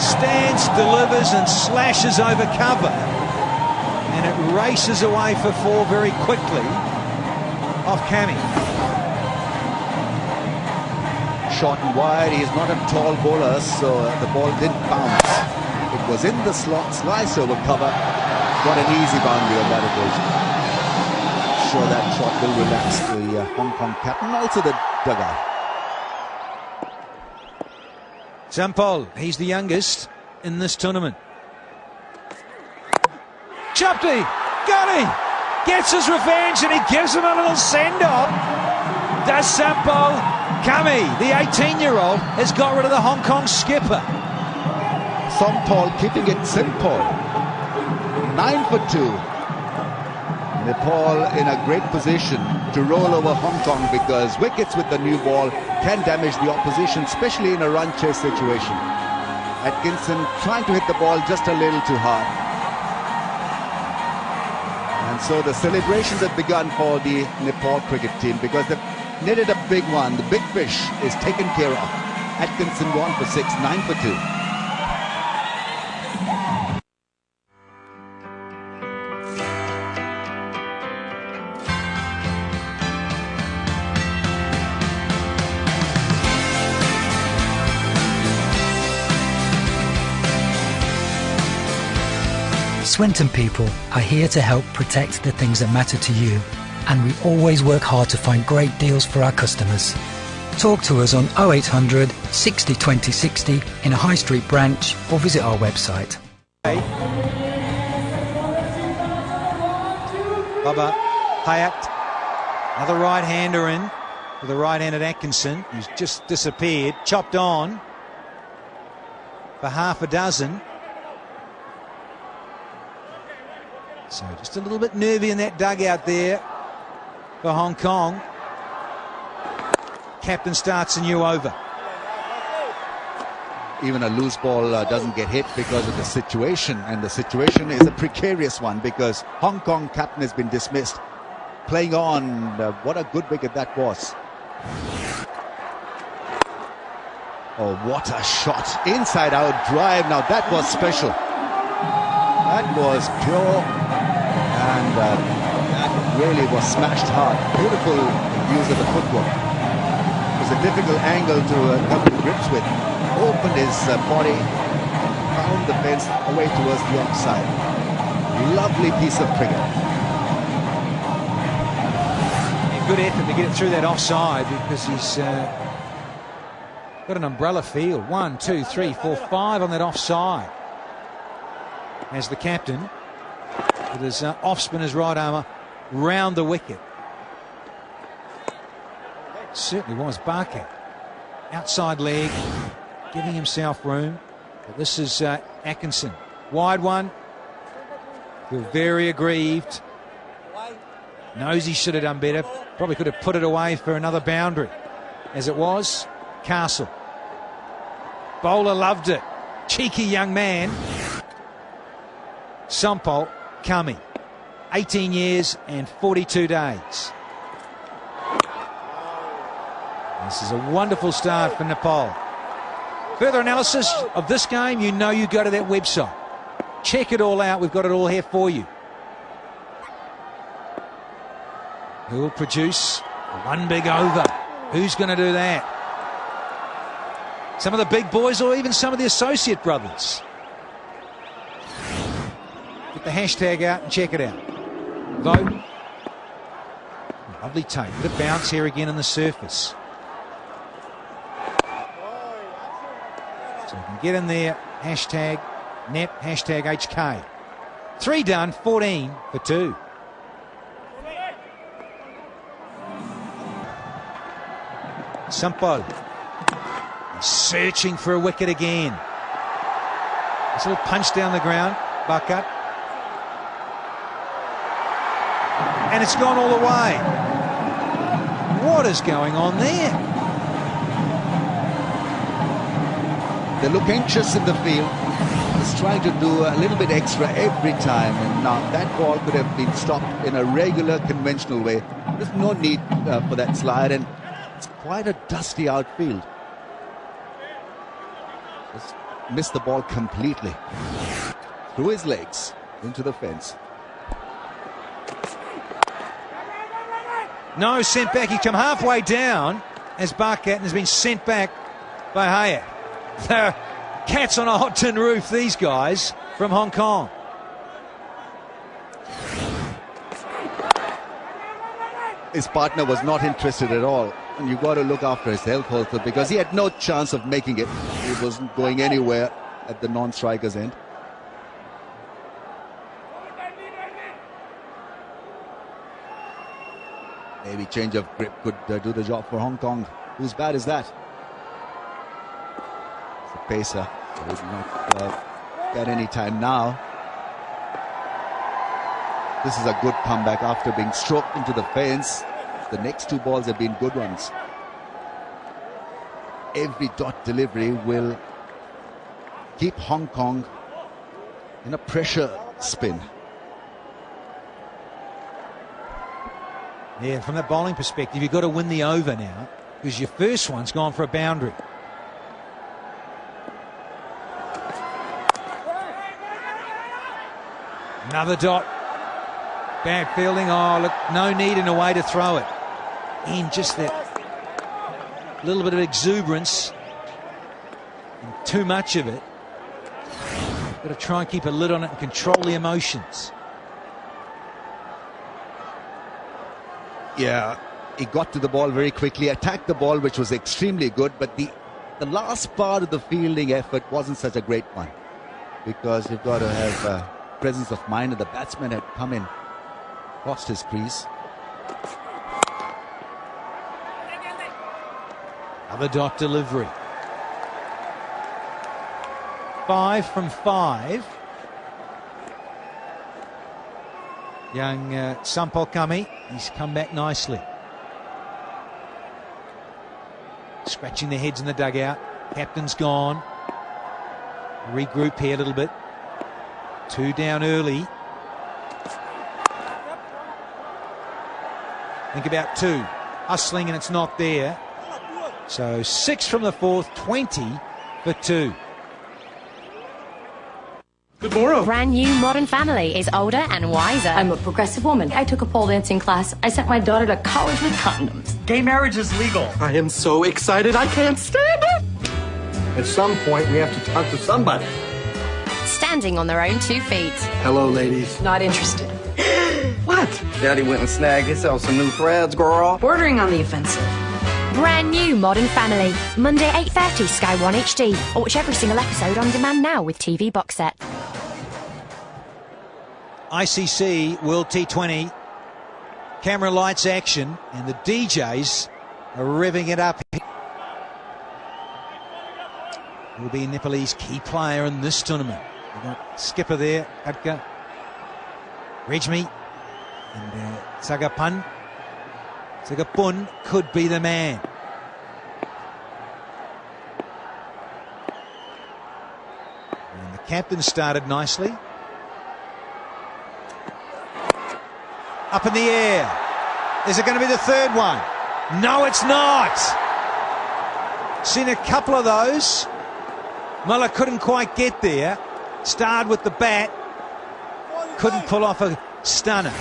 Stands, delivers and slashes over cover. And it races away for 4 very quickly off Kami. Short and wide, he is not a tall bowler, so the ball didn't bounce. It was in the slot, slice over cover. Got an easy boundary on that occasion. Sure, that shot will relax the Hong Kong captain, also the dugout. Sampol, he's the youngest in this tournament. Chupti, got him! Gets his revenge and he gives him a little send-off. Does Sampol. Kami, the 18-year-old, has got rid of the Hong Kong skipper. Sampol keeping it simple. 9 for 2. Nepal in a great position to roll over Hong Kong, because wickets with the new ball can damage the opposition, especially in a run chase situation. Atkinson trying to hit the ball just a little too hard. And so the celebrations have begun for the Nepal cricket team, because they've netted a big one. The big fish is taken care of. Atkinson 1 for 6, 9 for 2. Swinton people are here to help protect the things that matter to you, and we always work hard to find great deals for our customers. Talk to us on 0800 60 20 60 in a high street branch or visit our website. Bubba Hayat, another right-hander in with a right-handed Atkinson, who's just disappeared, chopped on for half a dozen. So just a little bit nervy in that dugout there for Hong Kong. Captain starts a new over. Even a loose ball doesn't get hit because of the situation, and the situation is a precarious one because Hong Kong captain has been dismissed. Playing on, what a good wicket that was. Oh, what a shot. Inside out drive. Now that was special. That was pure, and that really was smashed hard. Beautiful use of the footwork. It was a difficult angle to come to grips with. Opened his body, found the fence away towards the offside. Lovely piece of cricket. Good effort to get it through that offside because he's got an umbrella field. 1, 2, 3, 4, 5 on that offside. As the captain, with his off-spinner's right armour round the wicket. Certainly was Barker. Outside leg, giving himself room. But this is Atkinson. Wide one. Feel very aggrieved. Knows he should have done better. Probably could have put it away for another boundary. As it was, Castle. Bowler loved it. Cheeky young man. Sampol coming. 18 years and 42 days. This is a wonderful start for Nepal. Further analysis of this game, you know you go to that website. Check it all out. We've got it all here for you. Who will produce one big over? Who's going to do that? Some of the big boys or even some of the associate brothers. Get the hashtag out and check it out. Vote. Lovely take. Bit of bounce here again on the surface. So you can get in there. Hashtag Nep, hashtag HK. 3 done, 14 for 2. Sampol searching for a wicket again. This little punch down the ground, Bucket. And it's gone all the way. What is going on there? They look anxious in the field. He's trying to do a little bit extra every time. And now that ball could have been stopped in a regular, conventional way. There's no need for that slide. And it's quite a dusty outfield. Just missed the ball completely. Through his legs, into the fence. No, sent back. He come halfway down as Barkat has been sent back by Hayat. They're cats on a hot tin roof, these guys from Hong Kong. His partner was not interested at all. And you've got to look after his health also, because he had no chance of making it. He wasn't going anywhere at the non-striker's end. Maybe change of grip could do the job for Hong Kong. Whose bat is that? It's a pacer. So he will not get any time now. This is a good comeback after being stroked into the fence. The next 2 balls have been good ones. Every dot delivery will keep Hong Kong in a pressure spin. Yeah, from that bowling perspective, you've got to win the over now, because your first one's gone for a boundary. Another dot. Bad fielding. Oh, look, no need in a way to throw it. In just that little bit of exuberance. And too much of it. Got to try and keep a lid on it and control the emotions. Yeah, he got to the ball very quickly, attacked the ball, which was extremely good, but the last part of the fielding effort wasn't such a great one, because you've got to have presence of mind, and the batsman had come in, crossed his crease. Another dot delivery. 5 from 5. Young Sampol Kami, he's come back nicely. Scratching their heads in the dugout. Captain's gone. Regroup here a little bit. 2 down early. Think about 2. Hustling and it's not there. So 6 from the 4th, 20 for 2. Good morning. Brand new Modern Family is older and wiser. I'm a progressive woman. I took a pole dancing class. I sent my daughter to college with condoms. Gay marriage is legal. I am so excited. I can't stand it. At some point, we have to talk to somebody. Standing on their own 2 feet. Hello, ladies. Not interested. What? Daddy went and snagged himself some new threads, girl. Bordering on the offensive. Brand new Modern Family. Monday 8:30 Sky 1 HD. Or watch every single episode on demand now with TV box set. ICC World T20. Camera, lights, action. And the DJs are revving it up. Will be Nepalese key player in this tournament. We've got skipper there, Khadka, Rejmi, and Sagapun. Sagapun could be the man. And the captain started nicely. Up in the air. Is it going to be the third one? No, it's not. Seen a couple of those. Muller couldn't quite get there. Starred with the bat. Couldn't pull off a stunner.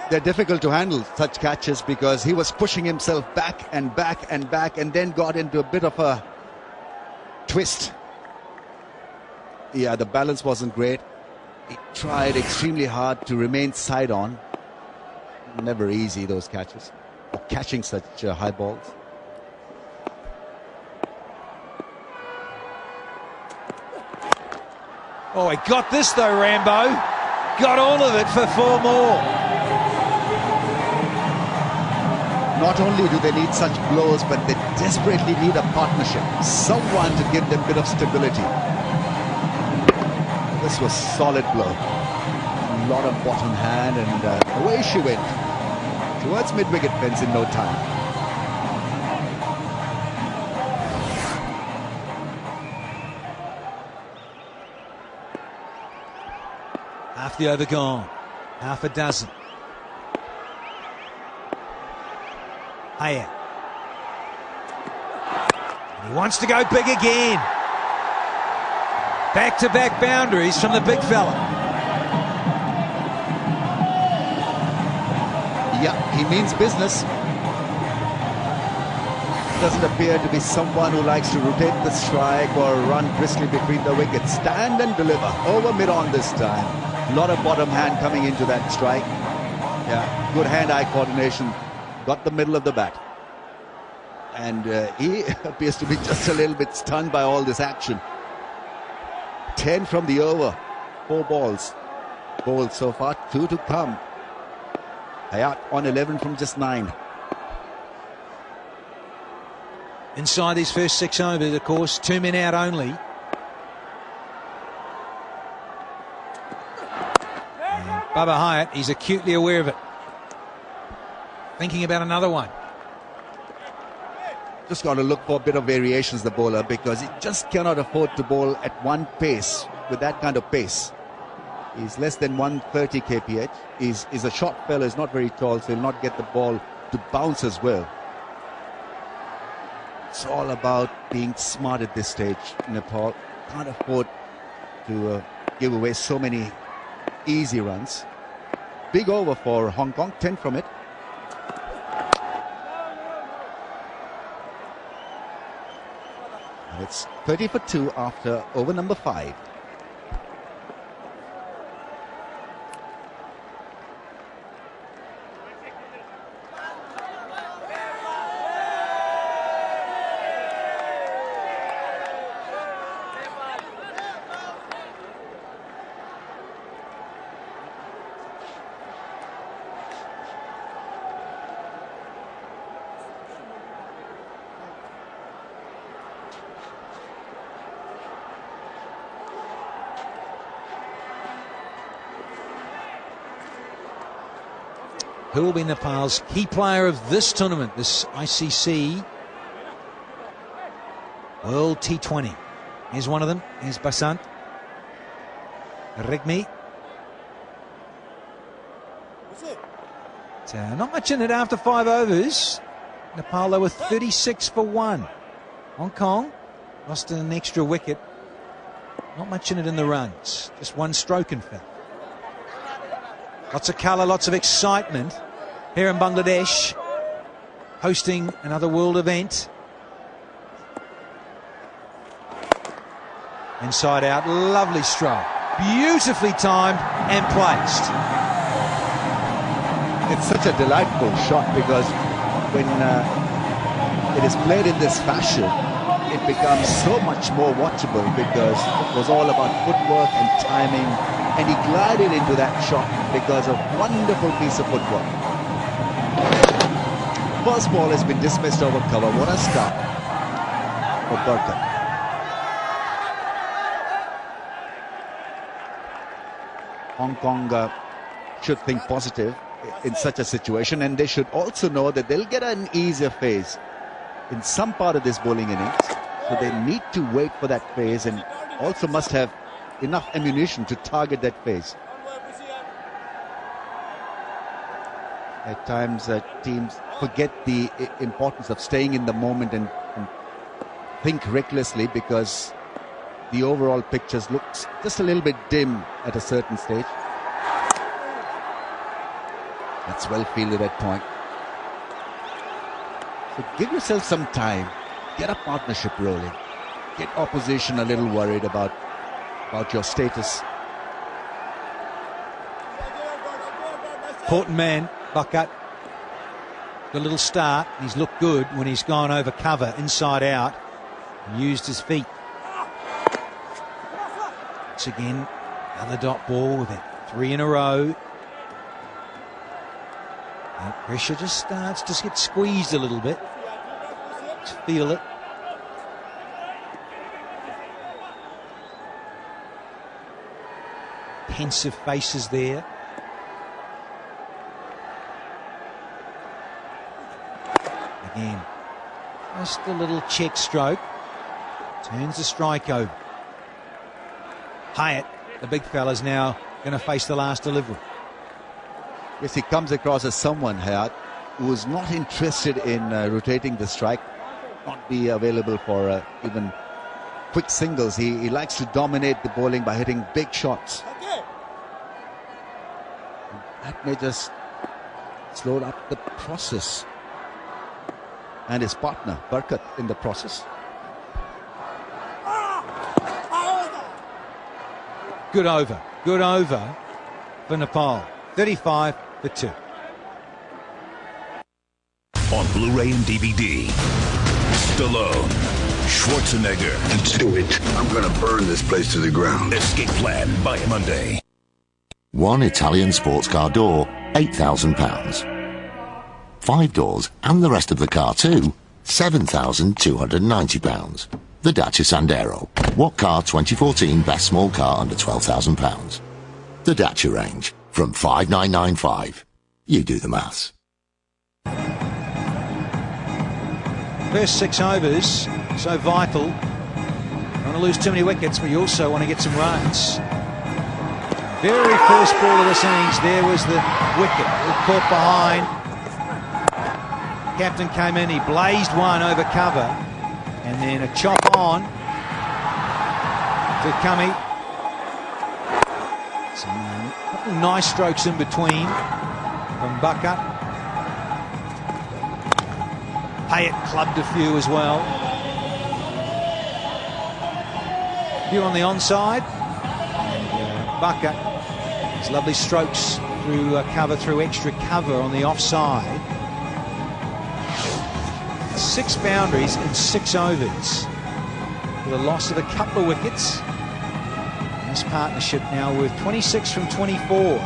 They're difficult to handle, such catches, because he was pushing himself back and back and back, and then got into a bit of a twist. Yeah, the balance wasn't great. He tried extremely hard to remain side on. Never easy, those catches, or catching such high balls. Oh, he got this though, Rambo. Got all of it for 4 more. Not only do they need such blows, but they desperately need a partnership. Someone to give them a bit of stability. This was solid blow. A lot of bottom hand, and away she went. Towards mid-wicket fence in no time. Half the over gone. Half a dozen. Haya. He wants to go big again. Back-to-back boundaries from the big fella. Yeah, he means business. Doesn't appear to be someone who likes to rotate the strike or run briskly between the wickets. Stand and deliver. Over mid-on this time. A lot of bottom hand coming into that strike. Yeah, good hand-eye coordination. Got the middle of the bat. And he appears to be just a little bit stunned by all this action. 10 from the over. 4 balls. Bowled so far, 2 to come. Hayat on 11 from just 9. Inside these first 6 overs, of course, 2 men out only. And Bubba Hyatt, he's acutely aware of it. Thinking about another one. Just got to look for a bit of variations, the bowler, because he just cannot afford to bowl at one pace, with that kind of pace. He's less than 130 kph. He's a short fella, he's not very tall, so he'll not get the ball to bounce as well. It's all about being smart at this stage, Nepal. Can't afford to give away so many easy runs. Big over for Hong Kong, 10 from it. It's 30 for 2 after over number 5. Who will be Nepal's key player of this tournament, this ICC World T20? Here's one of them. Here's Basant. Regmi. Not much in it after 5 overs. Nepal, they were 36 for 1. Hong Kong lost an extra wicket. Not much in it in the runs. Just 1 stroke, in fact. Lots of colour, lots of excitement here in Bangladesh, hosting another world event. Inside out, lovely stroke. Beautifully timed and placed. It's such a delightful shot because when it is played in this fashion, it becomes so much more watchable because it was all about footwork and timing, and he glided into that shot because of wonderful piece of footwork. First ball has been dismissed over cover. What a start for Burkett. Hong Kong should think positive in such a situation, and they should also know that they'll get an easier phase in some part of this bowling innings, so they need to wait for that phase and also must have enough ammunition to target that phase. At times teams forget the importance of staying in the moment and think recklessly because the overall picture looks just a little bit dim at a certain stage. That's well fielded at point. So give yourself some time, get a partnership rolling, get opposition a little worried about your status. Important man, Bucket. The little start. He's looked good when he's gone over cover, inside out, and used his feet. Once again, another dot ball with it. 3 in a row. That pressure just starts to get squeezed a little bit. Just feel it. Pensive faces there. Again, just a little check stroke. Turns the strike over. Hyatt, the big fella's now going to face the last delivery. Yes, he comes across as someone, Hyatt, who is not interested in rotating the strike, not be available for even quick singles. He likes to dominate the bowling by hitting big shots. That may just slow up the process. And his partner, Burkett, in the process. Good over for Nepal. 35 for 2. On Blu-ray and DVD, Stallone, Schwarzenegger. Let's do it. I'm gonna burn this place to the ground. Escape Plan by Monday. One Italian sports car door, £8,000. 5 doors and the rest of the car too, £7,290. The Dacia Sandero. What car 2014 best small car under £12,000? The Dacia range from 5,995. You do the maths. First 6 overs, so vital. You don't want to lose too many wickets, but you also want to get some runs. Very first ball of this innings, there was the wicket. Caught behind. Captain came in, he blazed one over cover, and then a chop on to Cummie. Some couple nice strokes in between from Bucket. Hyatt clubbed a few as well. Few on the onside. And Bucket, his lovely strokes through cover, through extra cover on the offside. 6 boundaries in 6 overs. With a loss of a couple of wickets. This partnership now with 26 from 24.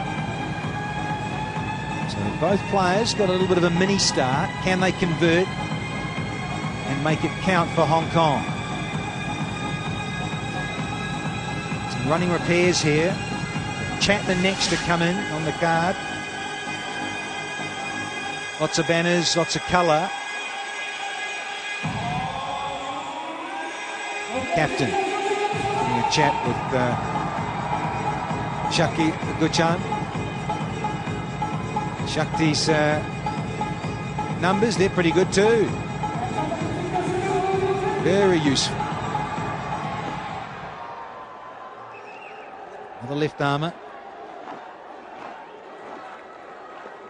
So both players got a little bit of a mini start. Can they convert and make it count for Hong Kong? Some running repairs here. Chapman next to come in on the card. Lots of banners, lots of colour. Captain having a chat with Shakti Guchan. Shakti's numbers, they're pretty good too. Very useful. Another left armour.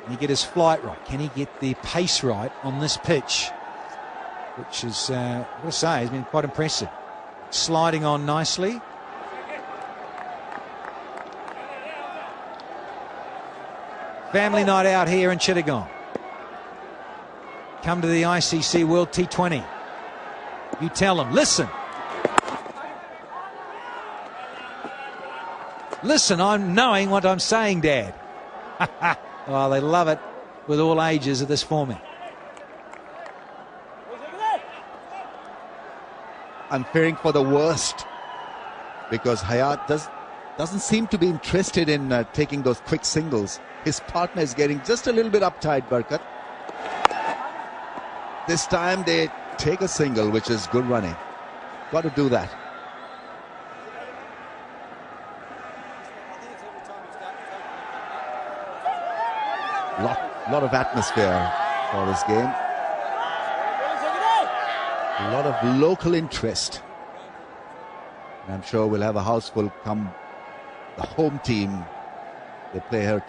Can he get his flight right? Can he get the pace right on this pitch? Which is, I've got to say, has been quite impressive. Sliding on nicely. Family night out here in Chittagong. Come to the ICC World T20. You tell them, listen. Listen, I'm knowing what I'm saying, Dad. Oh, they love it with all ages of this format. I'm fearing for the worst because Hayat doesn't seem to be interested in taking those quick singles. His partner is getting just a little bit uptight, Barkat. This time they take a single, which is good running. Got to do that. Lot of atmosphere for this game. A lot of local interest. And I'm sure we'll have a house full come the home team. They play here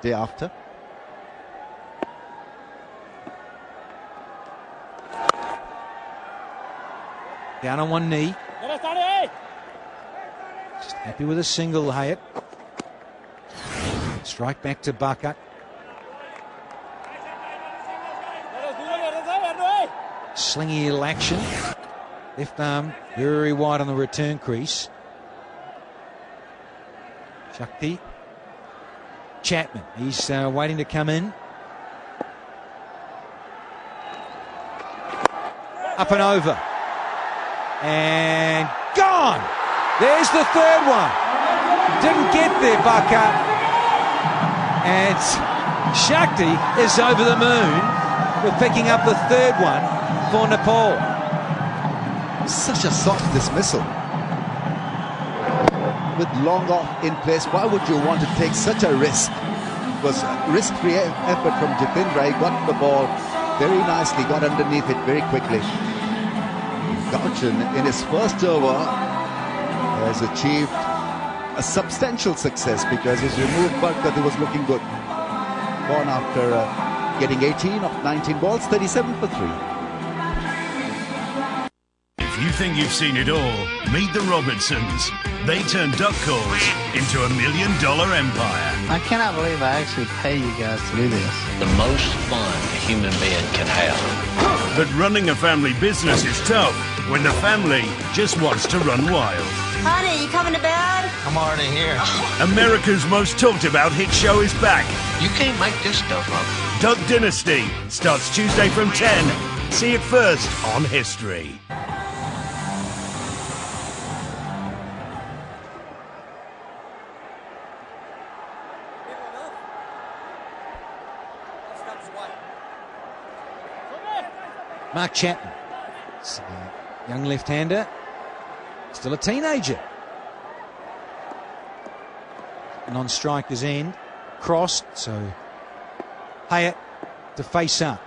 day after. Down on one knee. Just happy with a single, Hayat. Strike back to Barkat. Slingy little action. Left arm very wide on the return crease. Shakti. Chapman, he's waiting to come in. Up and over. And gone! There's the third one. Didn't get there, Barkat. And Shakti is over the moon with picking up the third one for Nepal. Such a soft dismissal. With long off in place, why would you want to take such a risk? It was a risk-free effort from Japindra. He got the ball very nicely, got underneath it very quickly. Gauchan, in his first over, has achieved a substantial success because he's removed Barkat, who was looking good. Gone after getting 18 of 19 balls, 37 for 3. If you think you've seen it all, meet the Robertsons. They turn duck calls into $1 million empire. I cannot believe I actually pay you guys to do this. The most fun a human being can have. But running a family business is tough when the family just wants to run wild. Honey, you coming to bed? I'm already here. America's most talked about hit show is back. You can't make this stuff up. Duck Dynasty starts Tuesday from 10. See it first on History. Mark Chapman, young left-hander, still a teenager. And on striker's end, crossed, so Hayat to face up.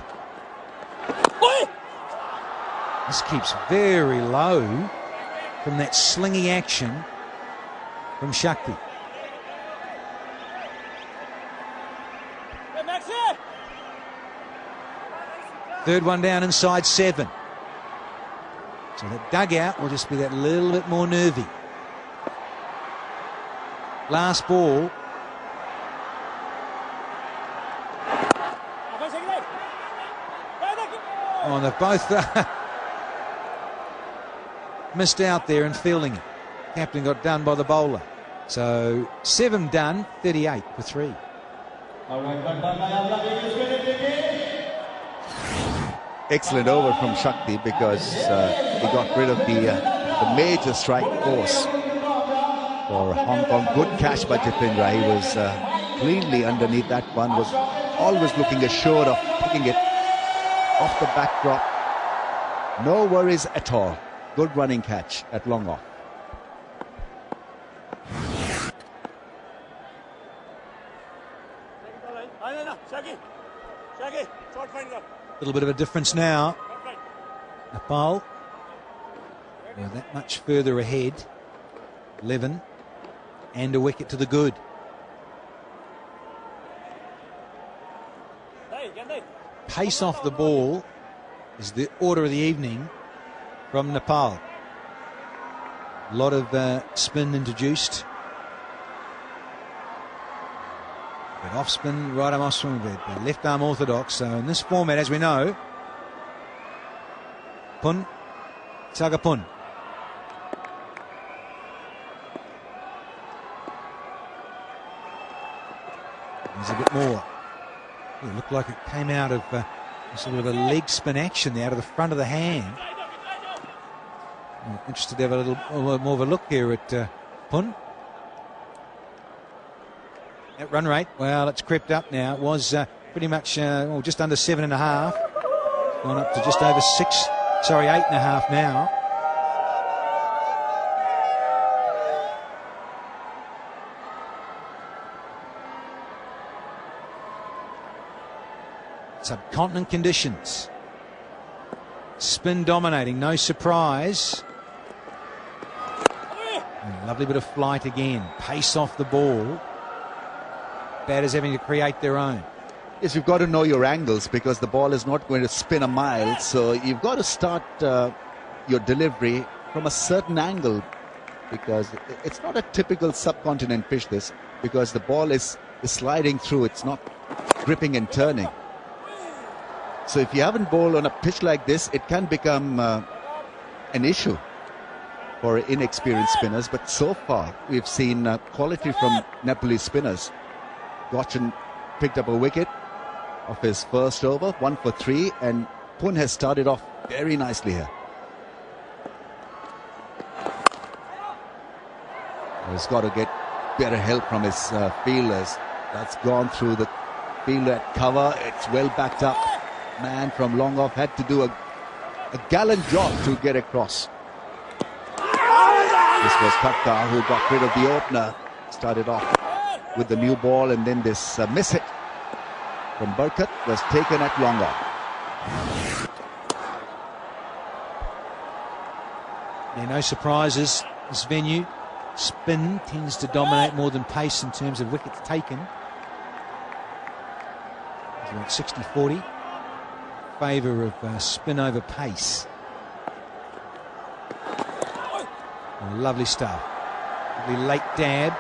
This keeps very low from that slingy action from Shakti. Third one down inside 7. So that dugout will just be that little bit more nervy. Last ball. Oh, and they've both missed out there in fielding it. Captain got done by the bowler. So 7 done, 38 for 3. Excellent over from Shakti because he got rid of the major strike force for Hong Kong. Good catch by Japindra. He was cleanly underneath that one. Was always looking assured of picking it off the backdrop. No worries at all. Good running catch at long off. A little bit of a difference now. Nepal, they're that much further ahead. 11 and a wicket to the good. Pace off the ball is the order of the evening from Nepal. A lot of spin introduced. But off spin, right arm off spin, but left arm orthodox. So in this format, as we know, Pun, Sagapun. There's a bit more. It looked like it came out of sort of a leg spin action there, out of the front of the hand. I'm interested to have a little more of a look here at Pun. At run rate, well, it's crept up now. It was pretty much just under 7.5. Gone up to just over 6. Sorry, 8.5 now. Subcontinent conditions. Spin dominating, no surprise. And a lovely bit of flight again. Pace off the ball. Batters having to create their own. Yes, you've got to know your angles because the ball is not going to spin a mile. So you've got to start your delivery from a certain angle because it's not a typical subcontinent pitch, this, because the ball is sliding through. It's not gripping and turning. So if you haven't bowled on a pitch like this, it can become an issue for inexperienced spinners. But so far, we've seen quality from Nepalese spinners. Gochan picked up a wicket of his first over, 1 for 3, and Pun has started off very nicely here. He's got to get better help from his fielders. That's gone through the fielder at cover. It's well backed up. Man from long off had to do a gallant job to get across. This was Katka who got rid of the opener. Started off with the new ball, and then this miss hit from Burkett was taken at long off. Yeah, no surprises. This venue, spin tends to dominate more than pace in terms of wickets taken. It's about 60-40. Favour of spin over pace. Oh, lovely stuff. Lovely late dab.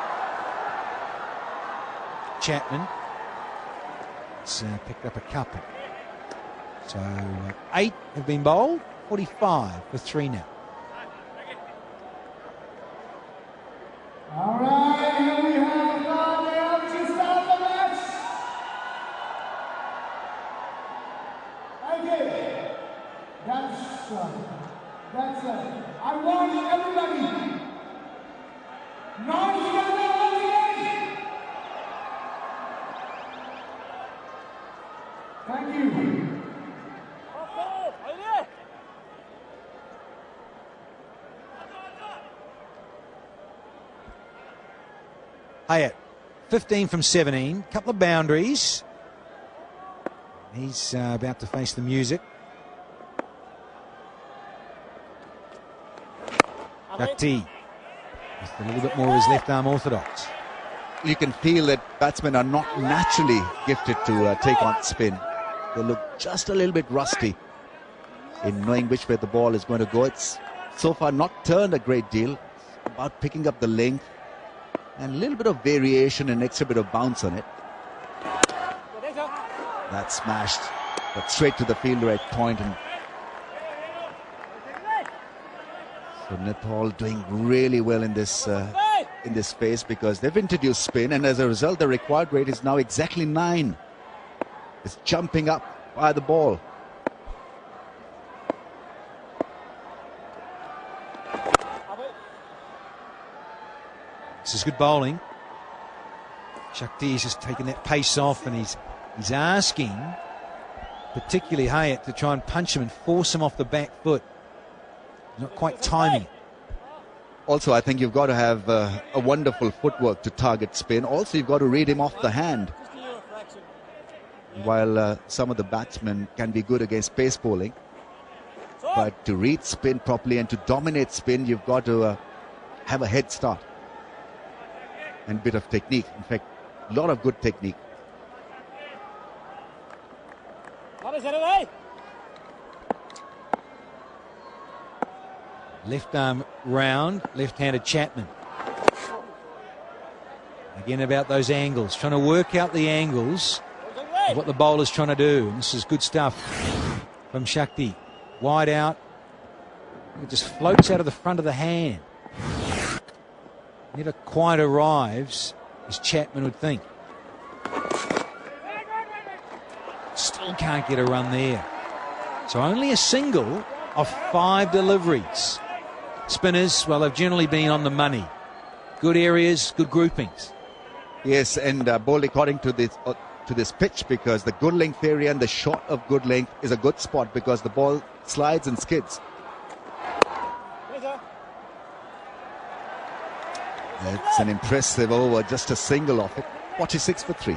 Chapman. It's picked up a couple. So 8 have been bowled. 45 for 3 now. All right, here we have the average start of the match. Okay, that's it. I want everybody. Thank you. Hayat, 15 from 17, couple of boundaries. He's about to face the music. Shakti with a little bit more of his left arm orthodox. You can feel that batsmen are not naturally gifted to take on spin. They look just a little bit rusty in knowing which way the ball is going to go. It's so far not turned a great deal. It's about picking up the length and a little bit of variation and extra bit of bounce on it. That's smashed, but straight to the fielder at point. And so Nepal doing really well in this phase because they've introduced spin, and as a result, the required rate is now exactly 9. It's jumping up by the ball. This is good bowling. Shakti is just taking that pace off, and he's He's asking, particularly Hayat, to try and punch him and force him off the back foot. Not quite timing. Also, I think you've got to have a wonderful footwork to target spin. Also, you've got to read him off the hand. While some of the batsmen can be good against pace bowling, but to read spin properly and to dominate spin, you've got to have a head start and a bit of technique. In fact, a lot of good technique. Left arm round, left-handed Chapman. Again about those angles, trying to work out the angles of what the bowler's trying to do. And this is good stuff from Shakti. Wide out. It just floats out of the front of the hand. Never quite arrives as Chapman would think. Still can't get a run there. So only a single of 5 deliveries. Spinners, well, they've generally been on the money. Good areas, good groupings. Yes, and bowled according to this pitch, because the good length area and the short of good length is a good spot because the ball slides and skids. It's an impressive over, just a single off it. 46 for 3.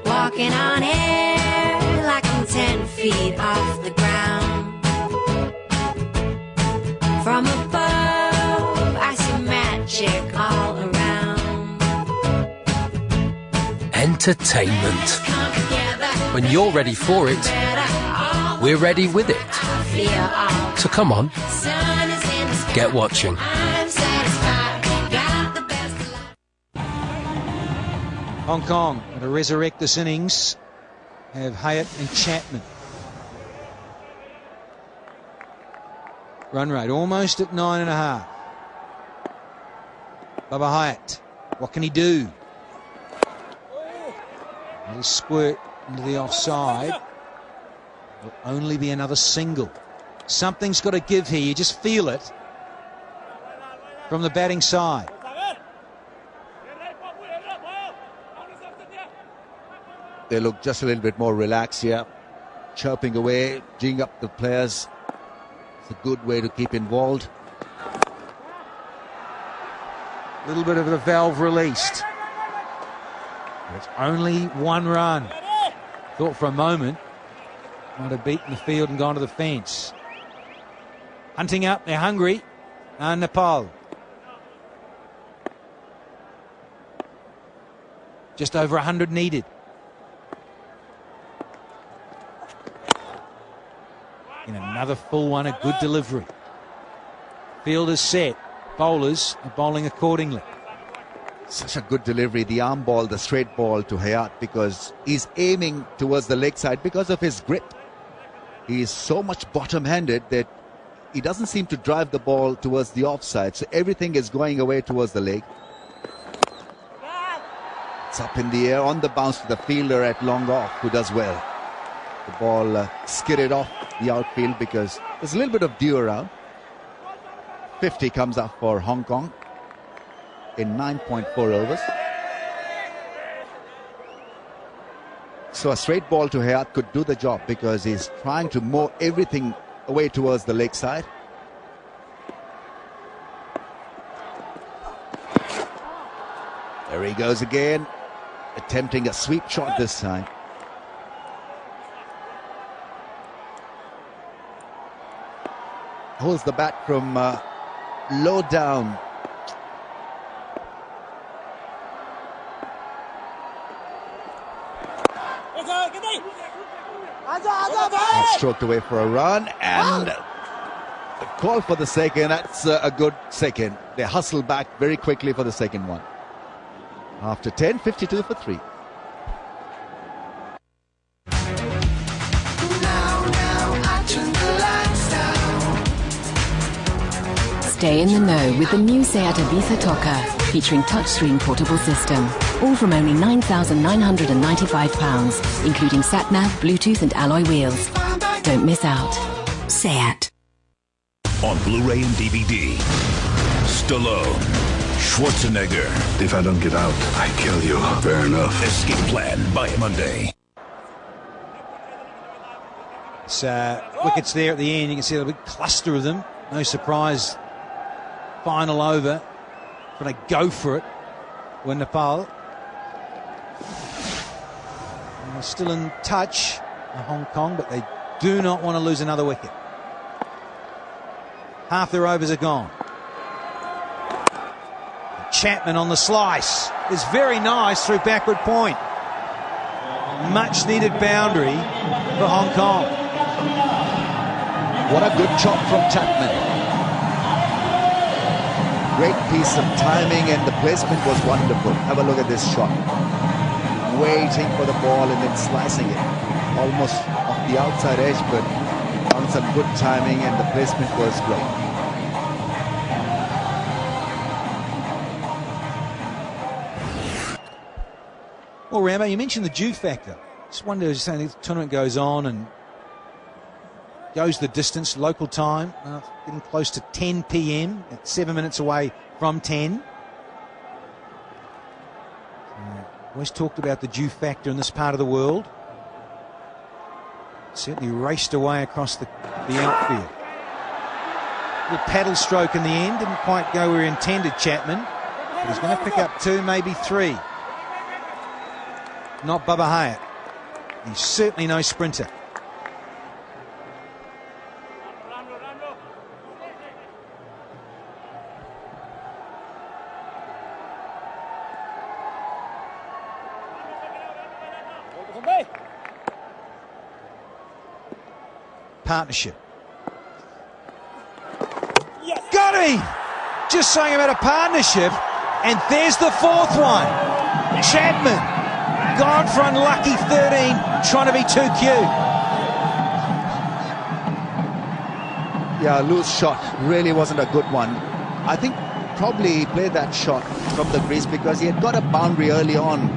Walking on air like I'm 10 feet off the ground. From above, I see magic all around. Entertainment. When you're ready for it, we're ready with it. So come on, get watching. Hong Kong going to resurrect this innings. Have Hayat and Chapman. Run rate almost at 9.5. Baba Hayat, what can he do? A little squirt into the offside. Will only be another single. Something's got to give here. You just feel it from the batting side. They look just a little bit more relaxed here, chirping away, geeing up the players. It's a good way to keep involved. A little bit of the valve released. It's only 1 run. Thought for a moment might have beaten the field and gone to the fence. Hunting up, they're hungry. Nepal. Just over 100 needed. In another full one, a good delivery. Field is set. Bowlers are bowling accordingly. Such a good delivery, the arm ball, the straight ball to Hayat, because he's aiming towards the leg side because of his grip. He is so much bottom-handed that he doesn't seem to drive the ball towards the offside, so everything is going away towards the leg. It's up in the air, on the bounce to the fielder at long off, who does well. The ball skidded off the outfield because there's a little bit of dew around. 50 comes up for Hong Kong in 9.4 overs. So a straight ball to Hayat could do the job because he's trying to mow everything away towards the leg side. There he goes again, attempting a sweep shot this time. Holds the bat from low down. Stroked away for a run, and the call for the second. That's a good second. They hustle back very quickly for the second one. After 10, 52 for 3. Stay in the know with the new Seat Ibiza Toca, featuring touchscreen portable system. All from only £9,995, including sat-nav, Bluetooth and alloy wheels. Don't miss out. Seat. On Blu-ray and DVD, Stallone. Schwarzenegger. If I don't get out, I kill you. Fair enough. Escape plan by Monday. It's wickets there at the end. You can see a big cluster of them. No surprise. Final over. But they go for it. When Nepal. And they're still in touch in Hong Kong, but they do not want to lose another wicket. Half their overs are gone. Chapman on the slice is very nice through backward point. Much needed boundary for Hong Kong. What a good chop from Chapman. Great piece of timing, and the placement was wonderful. Have a look at this shot. Waiting for the ball and then slicing it. Almost off the outside edge, but on some good timing, and the placement was great. Well, Rambo, you mentioned the dew factor. Just wonder, as you're saying, the tournament goes on and goes the distance, local time, getting close to 10 p.m. It's 7 minutes away from 10. Always talked about the dew factor in this part of the world. Certainly raced away across the outfield. Little paddle stroke in the end, didn't quite go where he intended, Chapman. But he's going to pick up 2, maybe 3. Not Bubba Hyatt. He's certainly no sprinter. Partnership. Yes. Got him! Just saying about a partnership, and there's the 4th one. Chapman. Gone for unlucky 13, trying to be too cute. Yeah, loose shot. Really wasn't a good one. I think probably he played that shot from the crease because he had got a boundary early on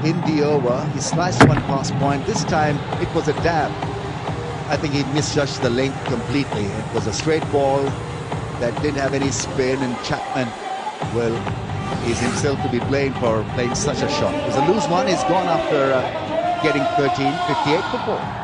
in the over. He sliced one past point. This time it was a dab. I think he misjudged the length completely. It was a straight ball that didn't have any spin, and Chapman will... is himself to be blamed for playing such a shot. It was a loose one. He's gone after getting 13, 58 for 4.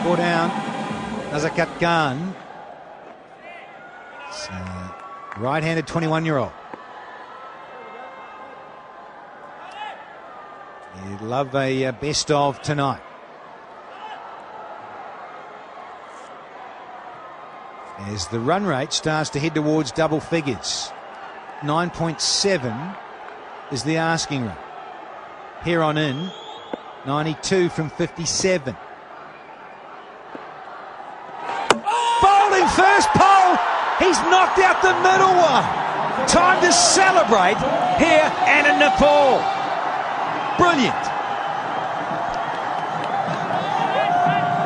Four down. Nazakat Khan. Right-handed 21-year-old. You'd love a best of tonight. As the run rate starts to head towards double figures. 9.7 is the asking rate. Here on in, 92 from 57. Bowling first pole. He's knocked out the middle one. Time to celebrate here and in Nepal. Brilliant.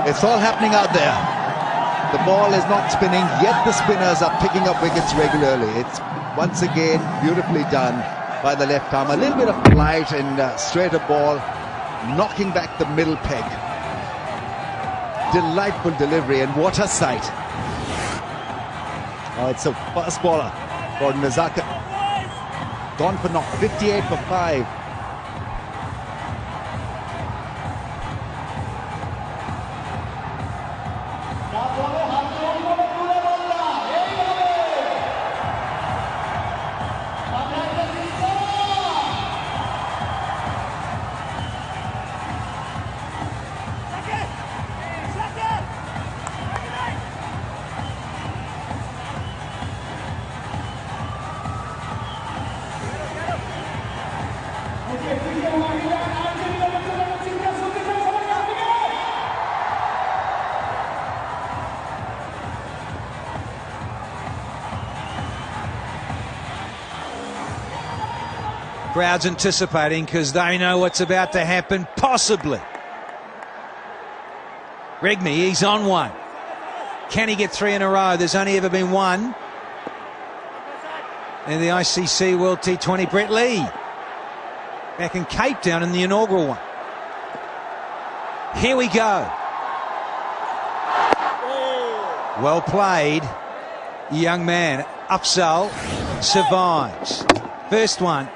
It's all happening out there. The ball is not spinning, yet the spinners are picking up wickets regularly. It's once again beautifully done by the left arm. A little bit of flight and straighter ball, knocking back the middle peg. Delightful delivery, and what a sight. It's a fast bowler for Nazakat. Gone for knock, 58 for 5. Crowd's anticipating because they know what's about to happen, possibly. Regmi, he's on one. Can he get 3 in a row? There's only ever been one. And the ICC World T20, Brett Lee. Back in Cape Town in the inaugural one. Here we go. Well played. Young man, Upsal, survives. First one,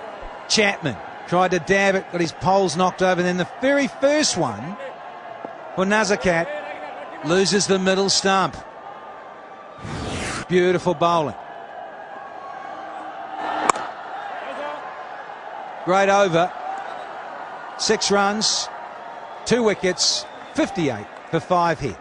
Chapman. Tried to dab it, got his poles knocked over. And then the very first one for Nazakat loses the middle stump. Beautiful bowling. Great over. 6 runs, 2 wickets, 58 for 5 here.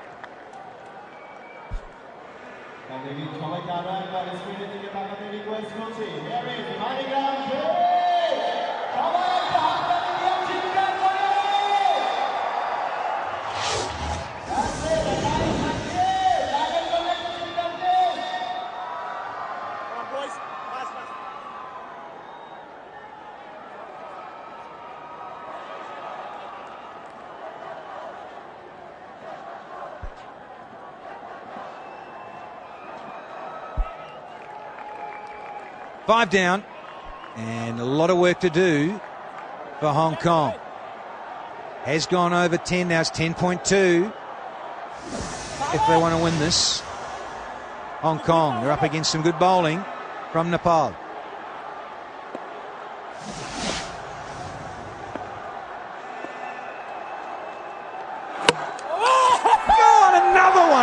Five down, and a lot of work to do for Hong Kong. Has gone over 10, now it's 10.2 if they want to win this. Hong Kong, they're up against some good bowling from Nepal.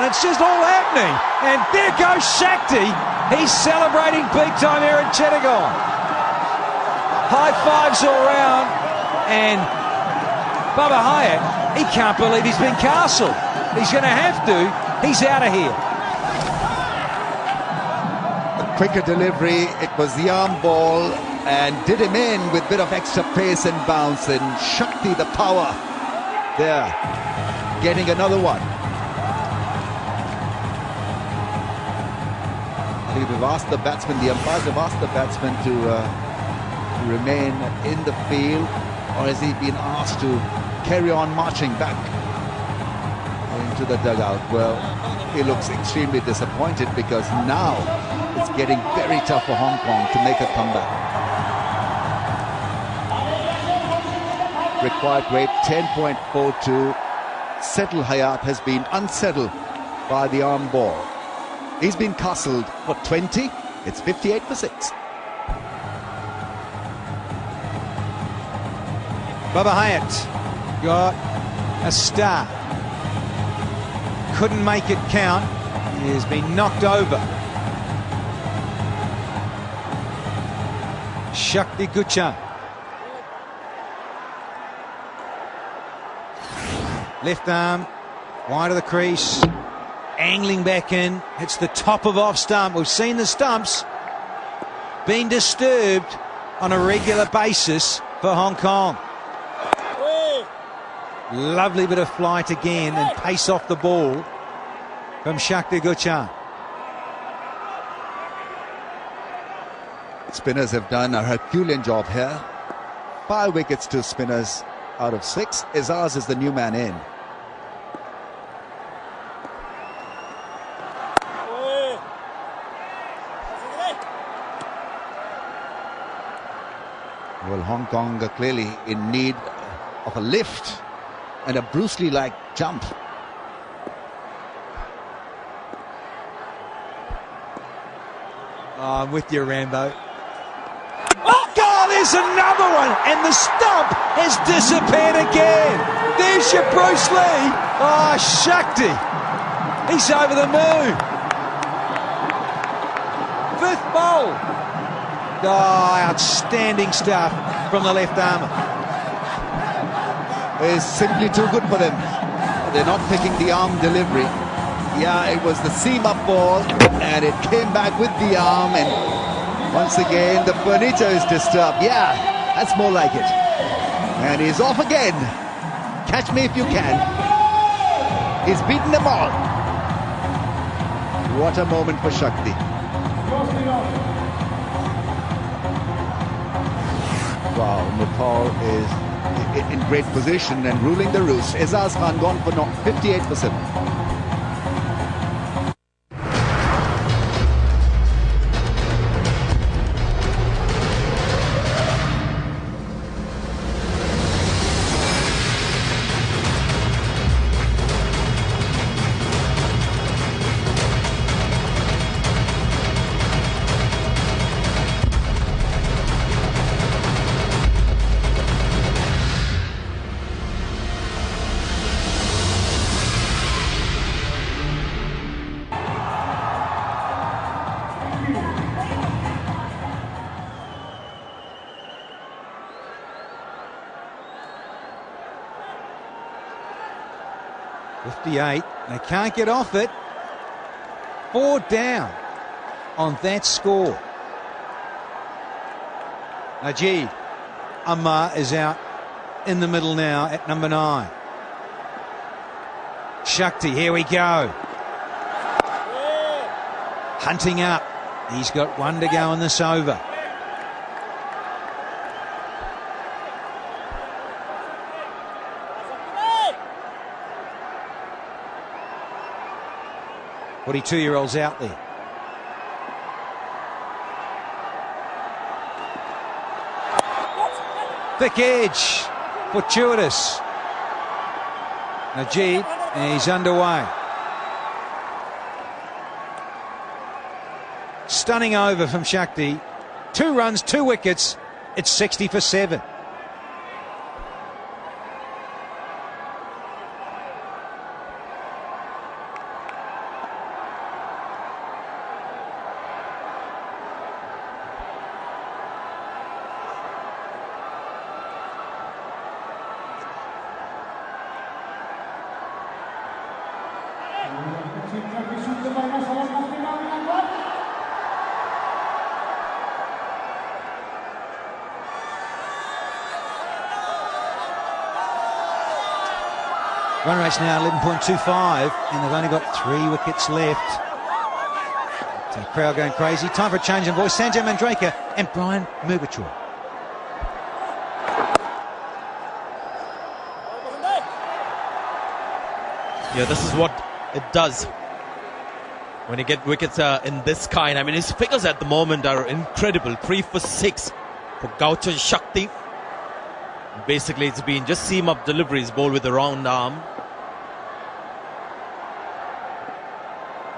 It's just all happening. And there goes Shakti. He's celebrating big time here in Chittagong. High fives all round. And Bubba Hyatt, he can't believe he's been castled. He's going to have to. He's out of here. A quicker delivery. It was the arm ball and did him in with a bit of extra pace and bounce. And Shakti, the power there, getting another one. We've asked the batsman, the umpires have asked the batsman to remain in the field, or has he been asked to carry on marching back into the dugout? Well, he looks extremely disappointed because now it's getting very tough for Hong Kong to make a comeback. Required rate 10.42. Settle Hayat has been unsettled by the arm ball. He's been castled for 20. It's 58 for 6. Bubba Hyatt got a star. Couldn't make it count. He has been knocked over. Shakti Gucha. Left arm, wide of the crease. Angling back in, hits the top of off stump. We've seen the stumps being disturbed on a regular basis for Hong Kong. Lovely bit of flight again and pace off the ball from Shakti Guchan. Spinners have done a Herculean job here. 5 wickets to spinners out of 6. Azaz is the new man in. Well, Hong Kong are clearly in need of a lift and a Bruce Lee-like jump. Oh, I'm with you, Rambo. Oh, God, there's another one. And the stump has disappeared again. There's your Bruce Lee. Oh, Shakti. He's over the moon. 5th bowl. Oh, outstanding stuff from the left armour. It's simply too good for them. They're not picking the arm delivery. Yeah, it was the seam up ball and it came back with the arm, and once again the furniture is disturbed. Yeah, that's more like it. And he's off again. Catch me if you can. He's beaten them all. What a moment for Shakti. Wow, Nepal is in great position and ruling the roost. Ezaz Khan gone for 58%. They can't get off it. 4 down on that score. Najib Ammar is out in the middle now at number 9. Shakti, here we go. Hunting up. He's got 1 to go in this over. Forty-two-year-olds out there. Thick edge, fortuitous. Najib, and he's underway. Stunning over from Shakti. 2 runs, 2 wickets. It's 60 for 7. Run rate's now 11.25, and they've only got 3 wickets left. So the crowd going crazy. Time for a change in voice. Sanjay Mandraker and Brian Murgatroyd. Yeah, this is what it does when you get wickets in this kind. I mean, his figures at the moment are incredible. 3 for 6 for Gautam Shakti. Basically, it's been just seam-up deliveries, ball with the round arm.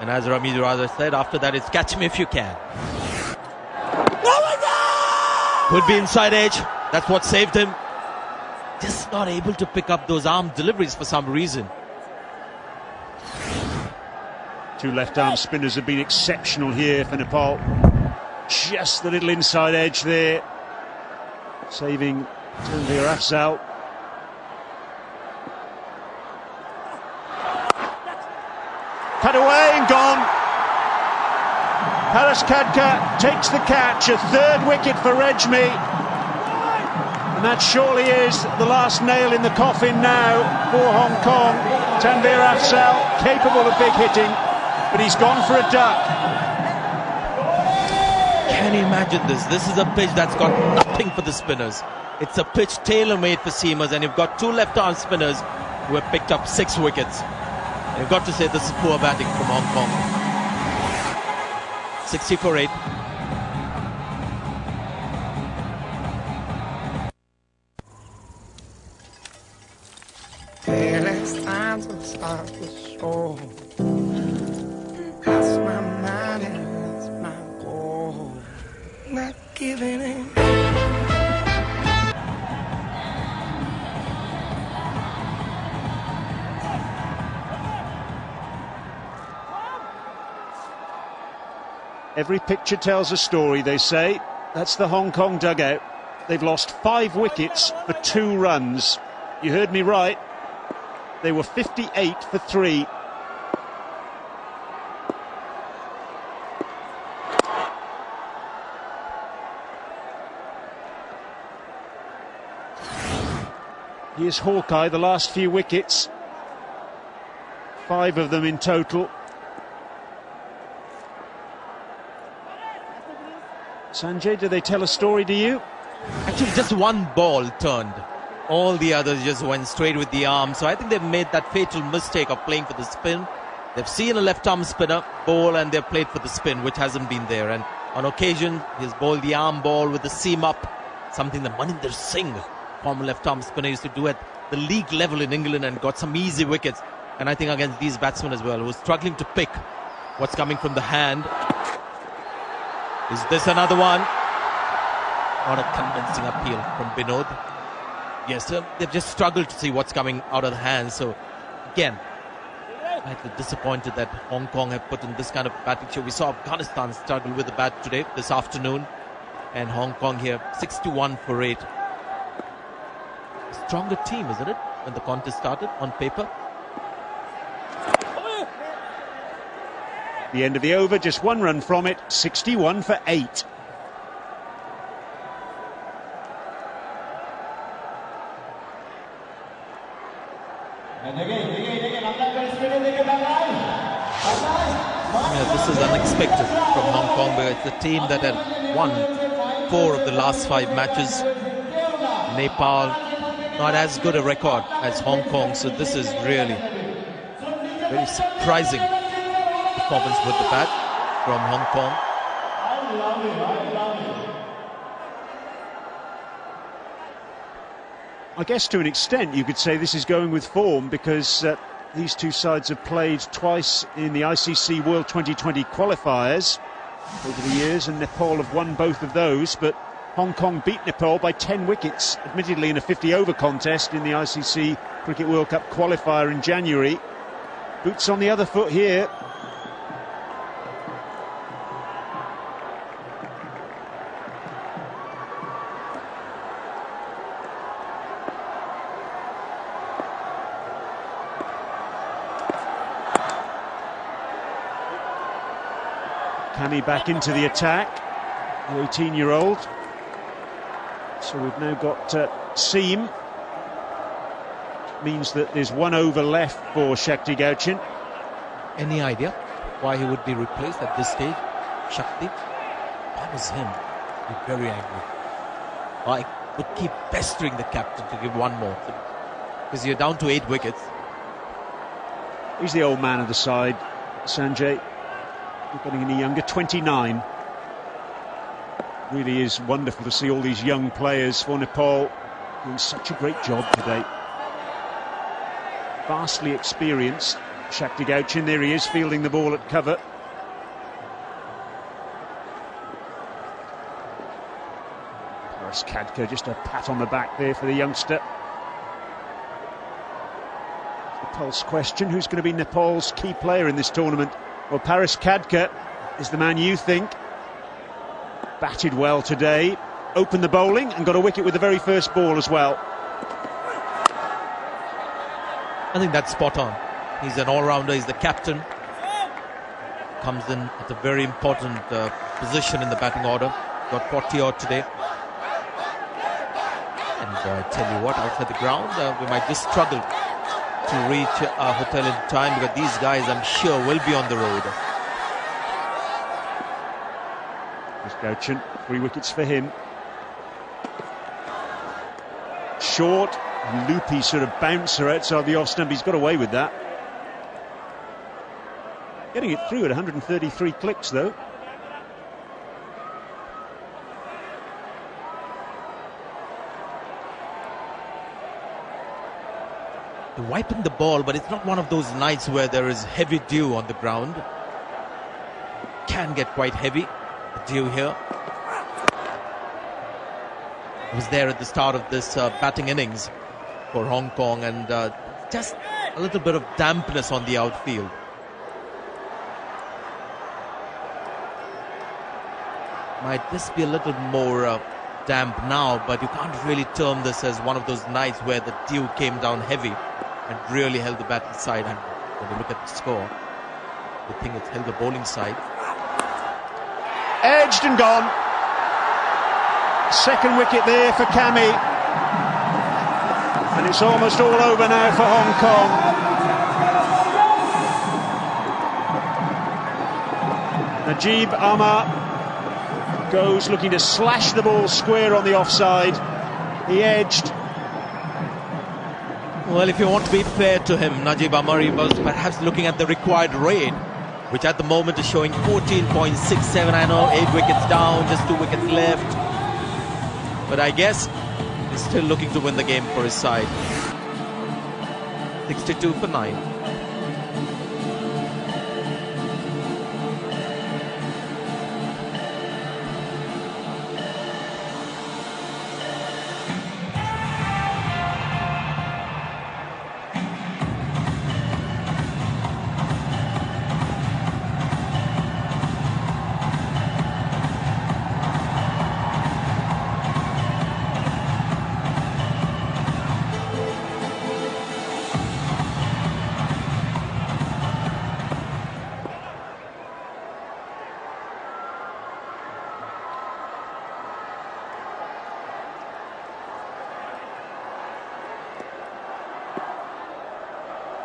And as Rami Raza said, after that, it's catch me if you can. Could be inside edge. That's what saved him. Just not able to pick up those arm deliveries for some reason. 2 left-arm spinners have been exceptional here for Nepal. Just the little inside edge there, saving Tanveer Afzal. Cut away and gone. Paras Khadka takes the catch, a 3rd wicket for Rejmi. And that surely is the last nail in the coffin now for Hong Kong. Tanveer Afzal, capable of big hitting, but he's gone for a duck. Can you imagine this? This is a pitch that's got nothing for the spinners. It's a pitch tailor-made for seamers, and you've got 2 left-arm spinners who have picked up 6 wickets. You've got to say this is poor batting from Hong Kong. 60 for 8. Well, it's time to start the show. That's my mind and that's my goal. Not giving in. Every picture tells a story, they say. That's the Hong Kong dugout. They've lost 5 wickets for 2 runs. You heard me right. They were 58 for 3. Here's Hawkeye, the last few wickets. 5 of them in total. Sanjay, do they tell a story to you? Actually, just one ball turned. All the others just went straight with the arm. So I think they've made that fatal mistake of playing for the spin. They've seen a left-arm spinner bowl and they've played for the spin, which hasn't been there. And on occasion, he's bowled the arm ball with the seam up, something that Maninder Singh, former left-arm spinner, used to do at the league level in England and got some easy wickets. And I think against these batsmen as well, who are struggling to pick what's coming from the hand. Is this another one? Not a convincing appeal from Binod. Yes, they've just struggled to see what's coming out of the hand. So, again, slightly disappointed that Hong Kong have put in this kind of batting show. We saw Afghanistan struggle with the bat today, this afternoon. And Hong Kong here, 61 for 8. A stronger team, isn't it, when the contest started, on paper? The end of the over, just one run from it, 61 for 8. Yeah, this is unexpected from Hong Kong, but it's a team that had won 4 of the last 5 matches. Nepal, not as good a record as Hong Kong, so this is really very surprising performance with the bat from Hong Kong. I guess to an extent you could say this is going with form, because these two sides have played twice in the ICC World 2020 qualifiers over the years, and Nepal have won both of those. But Hong Kong beat Nepal by 10 wickets, admittedly in a 50-over contest in the ICC Cricket World Cup qualifier in January. Boots on the other foot here. Kami back into the attack, the 18-year-old. So we've now got seam. Means that there's 1 over left for Shakti Gauchin. Any idea why he would be replaced at this stage, Shakti? That was him. He's very angry. I would keep pestering the captain to give one more, because you're down to 8 wickets. He's the old man of the side, Sanjay. Not getting any younger, 29. Really is wonderful to see all these young players for Nepal doing such a great job today. Vastly experienced, Shakti Gauchin. There he is, fielding the ball at cover. Paris Khadka, just a pat on the back there for the youngster. The pulse question: who's going to be Nepal's key player in this tournament? Well, Paris Khadka is the man you think. Batted well today, opened the bowling and got a wicket with the very first ball as well. I think that's spot on. He's an all-rounder, he's the captain. Comes in at a very important position in the batting order. Got 40 odd today. And I tell you what, outside the ground, we might just struggle to reach our hotel in time, because these guys, I'm sure, will be on the road. There's Gauchin, 3 wickets for him. Short, loopy sort of bouncer outside the off stump. He's got away with that. Getting it through at 133 clicks, though. They're wiping the ball, but it's not one of those nights where there is heavy dew on the ground. Can get quite heavy, the dew here. It was there at the start of this batting innings for Hong Kong, and just a little bit of dampness on the outfield. Might this be a little more damp now, but you can't really term this as one of those nights where the dew came down heavy and really held the batting side. And when you look at the score, you think it's held the bowling side. Edged and gone. Second wicket there for Kami. And it's almost all over now for Hong Kong. Najib Amar goes, looking to slash the ball square on the offside. He edged. Well, if you want to be fair to him, Najib Amari was perhaps looking at the required rate, which at the moment is showing 14.67. I know 8 wickets down, just 2 wickets left. But I guess he's still looking to win the game for his side. 62 for 9.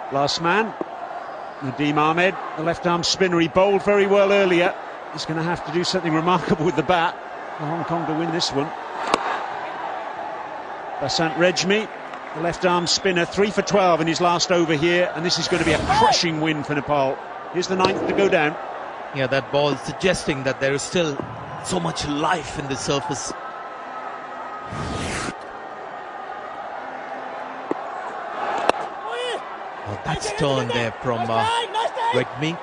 Last man, Nadeem Ahmed, the left-arm spinner. He bowled very well earlier. He's going to have to do something remarkable with the bat for Hong Kong to win this one. Basant Rejmi, the left-arm spinner, 3 for 12 in his last over here, and this is going to be a crushing win for Nepal. Here's the 9th to go down. Yeah, that ball suggesting that there is still so much life in the surface. Oh, that's turn there from Rejmi.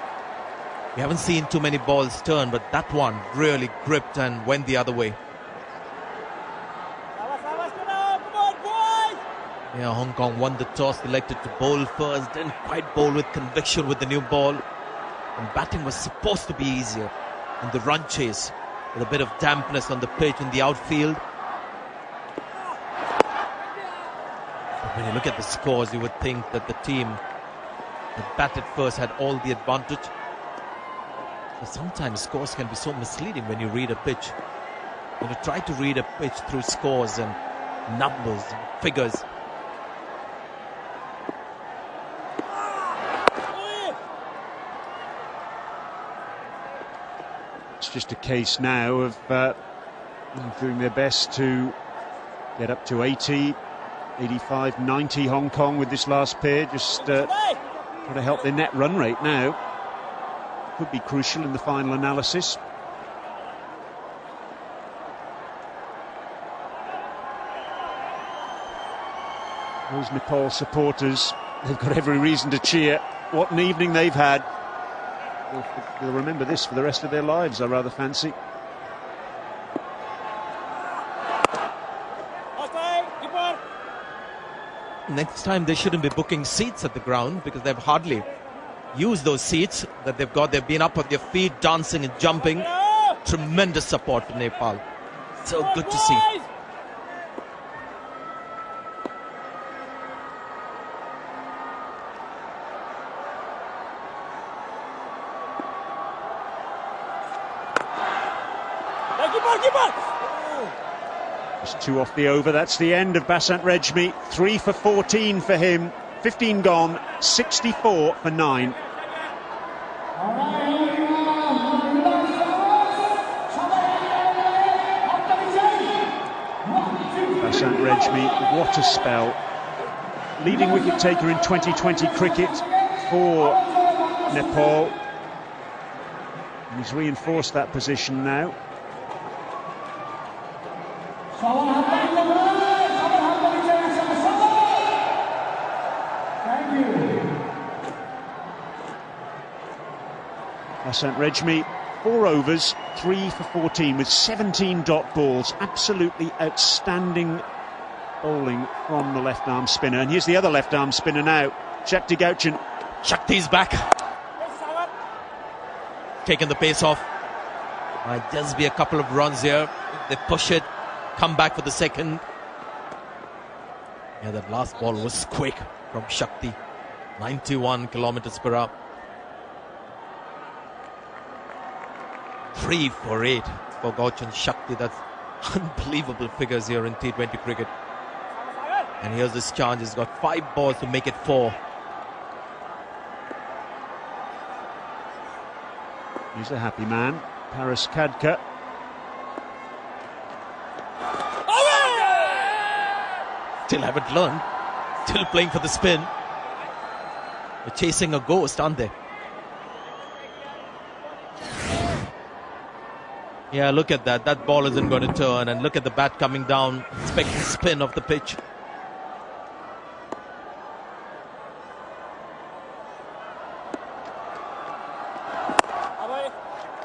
We haven't seen too many balls turn, but that one really gripped and went the other way. Yeah, Hong Kong won the toss, elected to bowl first, didn't quite bowl with conviction with the new ball. And batting was supposed to be easier in the run chase, with a bit of dampness on the pitch in the outfield. But when you look at the scores, you would think that the team that batted first had all the advantage. But sometimes scores can be so misleading when you read a pitch. When you try to read a pitch through scores and numbers and figures. It's just a case now of doing their best to get up to 80, 85, 90 Hong Kong with this last pair. Just try to help their net run rate now. Could be crucial in the final analysis. Those Nepal supporters, they've got every reason to cheer. What an evening they've had. They'll remember this for the rest of their lives, I rather fancy. Next time they shouldn't be booking seats at the ground, because they've hardly used those seats that they've got. They've been up on their feet, dancing and jumping. Tremendous support from Nepal. So good to see. Just 2 off the over. That's the end of Basant Rejmi. 3 for 14 for him. 15 gone. 64 for 9. Basant Rejmi, what a spell. Leading wicket taker in 2020 cricket for Nepal. And he's reinforced that position now. Basant Rejmi, 4 overs, 3 for 14 with 17 dot balls. Absolutely outstanding bowling from the left-arm spinner. And here's the other left-arm spinner now, Shakti Gauchan. Shakti's back. Taking the pace off. Might just be a couple of runs here. They push it, come back for the second. Yeah, that last ball was quick from Shakti. 91 kilometers per hour. 3 for 8 for Gauchan Shakti. That's unbelievable figures here in T20 cricket. And here's this chance. He's got 5 balls to make it 4. He's a happy man, Paris Khadka. Still haven't learned. Still playing for the spin. They're chasing a ghost, aren't they? Yeah, look at that. That ball isn't going to turn. And look at the bat coming down, expecting spin off the pitch.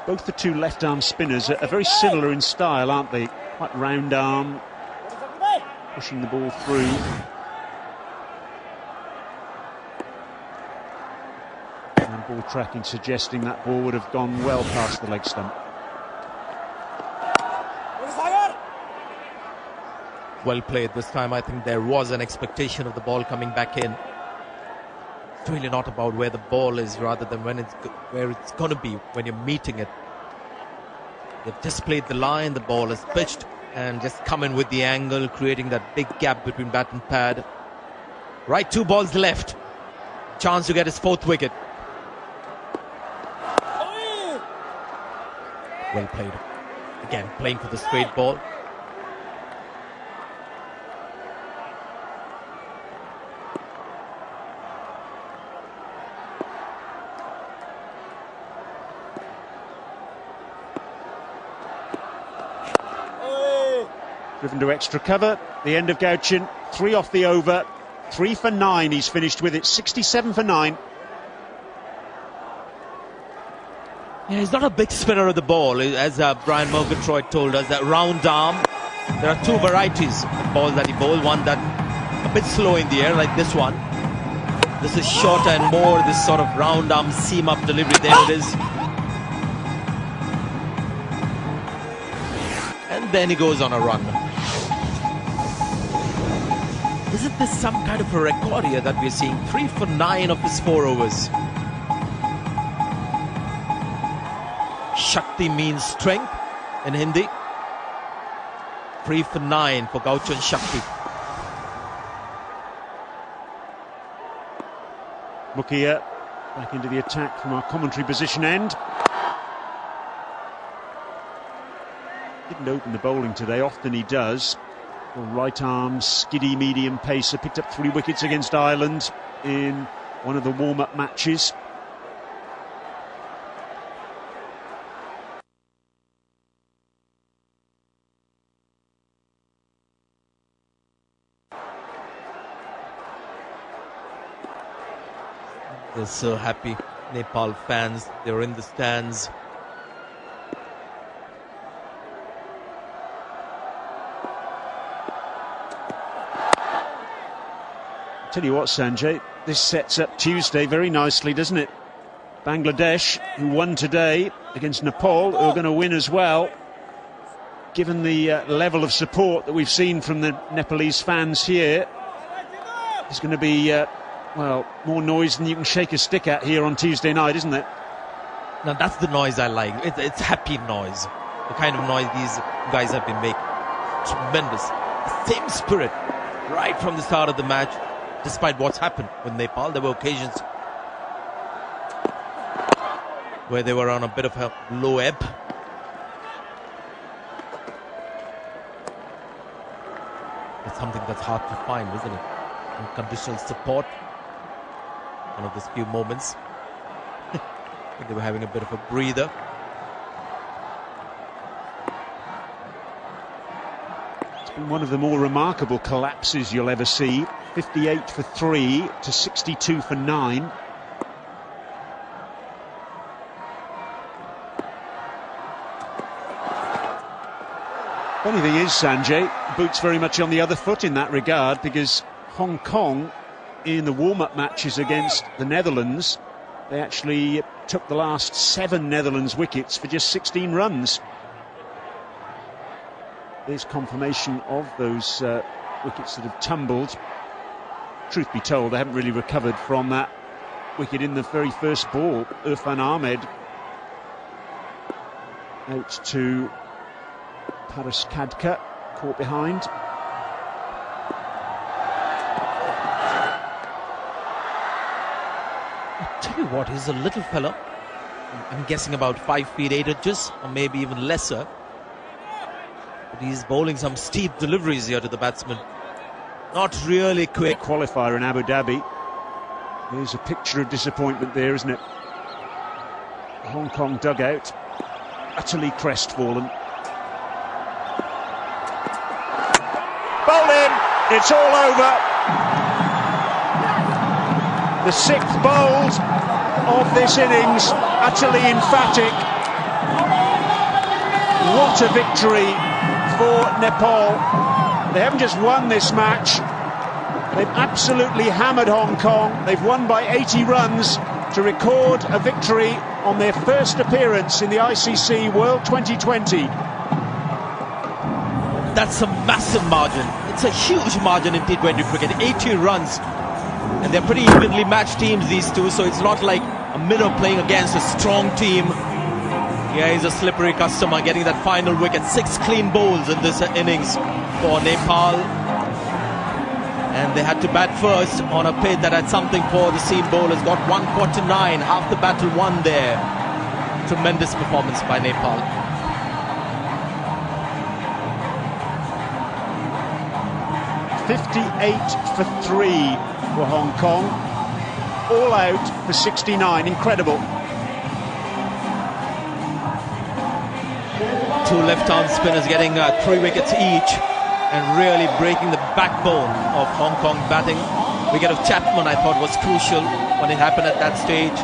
Both the two left-arm spinners are very similar in style, aren't they? Quite round arm, pushing the ball through. And ball tracking suggesting that ball would have gone well past the leg stump. Well played this time. I think there was an expectation of the ball coming back in. It's really not about where the ball is, rather than where it's going to be when you're meeting it. They've just played the line, the ball is pitched, and just come in with the angle, creating that big gap between bat and pad. Right, 2 balls left. Chance to get his 4th wicket. Well played. Again, playing for the straight ball. Driven to extra cover, the end of Gauchin, 3 off the over, 3 for 9 he's finished with it, 67 for 9. Yeah, he's not a big spinner of the ball, as Brian Murgatroyd told us, that round arm. There are 2 varieties of balls that he bowls, one that a bit slow in the air, like this one. This is shorter and more this sort of round arm seam up delivery, there it is. And then he goes on a run. Isn't this some kind of a record here that we're seeing? 3 for 9 of his 4 overs. Shakti means strength in Hindi. 3 for 9 for Gauchin Shakti. Mukia back into the attack from our commentary position end. Didn't open the bowling today, often he does. Right arm, skiddy medium pacer, picked up 3 wickets against Ireland in one of the warm-up matches. They're so happy, Nepal fans. They're in the stands. Tell you what, Sanjay, this sets up Tuesday very nicely, doesn't it? Bangladesh, who won today against Nepal, who are going to win as well. Given the level of support that we've seen from the Nepalese fans here, there's going to be, well, more noise than you can shake a stick at here on Tuesday night, isn't it? Now that's the noise I like. It's happy noise. The kind of noise these guys have been making. Tremendous. The same spirit right from the start of the match. Despite what's happened with Nepal, there were occasions where they were on a bit of a low ebb. It's something that's hard to find, isn't it? Unconditional support. One of those few moments. I think they were having a bit of a breather. It's been one of the more remarkable collapses you'll ever see. 58 for 3 to 62 for 9. Funny thing is, Sanjay, Boots very much on the other foot in that regard, because Hong Kong, in the warm-up matches against the Netherlands, they actually took the last 7 Netherlands wickets for just 16 runs. There's confirmation of those wickets that have tumbled. Truth be told, they haven't really recovered from that wicket in the very first ball. Irfan Ahmed out to Paras Khadka, caught behind. I'll tell you what, he's a little fella. I'm guessing about 5 feet 8 inches, or maybe even lesser. But he's bowling some steep deliveries here to the batsman. Not really quick. Qualifier in Abu Dhabi. There's a picture of disappointment there, isn't it? Hong Kong dugout, utterly crestfallen. Bowled in, it's all over. The 6th bowled of this innings, utterly emphatic. What a victory for Nepal. They haven't just won this match, they've absolutely hammered Hong Kong. They've won by 80 runs to record a victory on their first appearance in the ICC World 2020. That's a massive margin. It's a huge margin in T20 cricket, 80 runs. And they're pretty evenly matched teams, these two, so it's not like a minnow playing against a strong team. Yeah, he's a slippery customer, getting that final wicket. 6 clean bowls in this innings for Nepal. And they had to bat first on a pitch that had something for the seam bowlers. Got 149, half the battle won there. Tremendous performance by Nepal. .58 for 3 for Hong Kong. All out for 69, incredible. 2 left-arm spinners getting 3 wickets each and really breaking the backbone of Hong Kong batting. Wicket of Chapman, I thought, was crucial when it happened at that stage.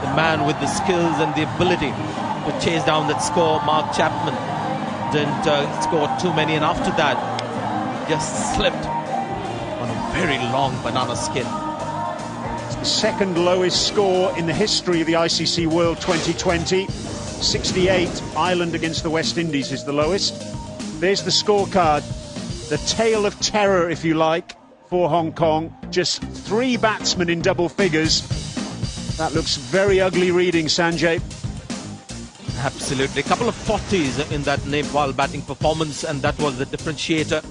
The man with the skills and the ability to chase down that score, Mark Chapman, didn't score too many, and after that just slipped on a very long banana skin. It's the 2nd lowest score in the history of the ICC World 2020. 68, Ireland against the West Indies is the lowest. There's the scorecard. The tale of terror, if you like, for Hong Kong. Just 3 batsmen in double figures. That looks very ugly reading, Sanjay. Absolutely. A couple of 40s in that Nepal batting performance, and that was the differentiator.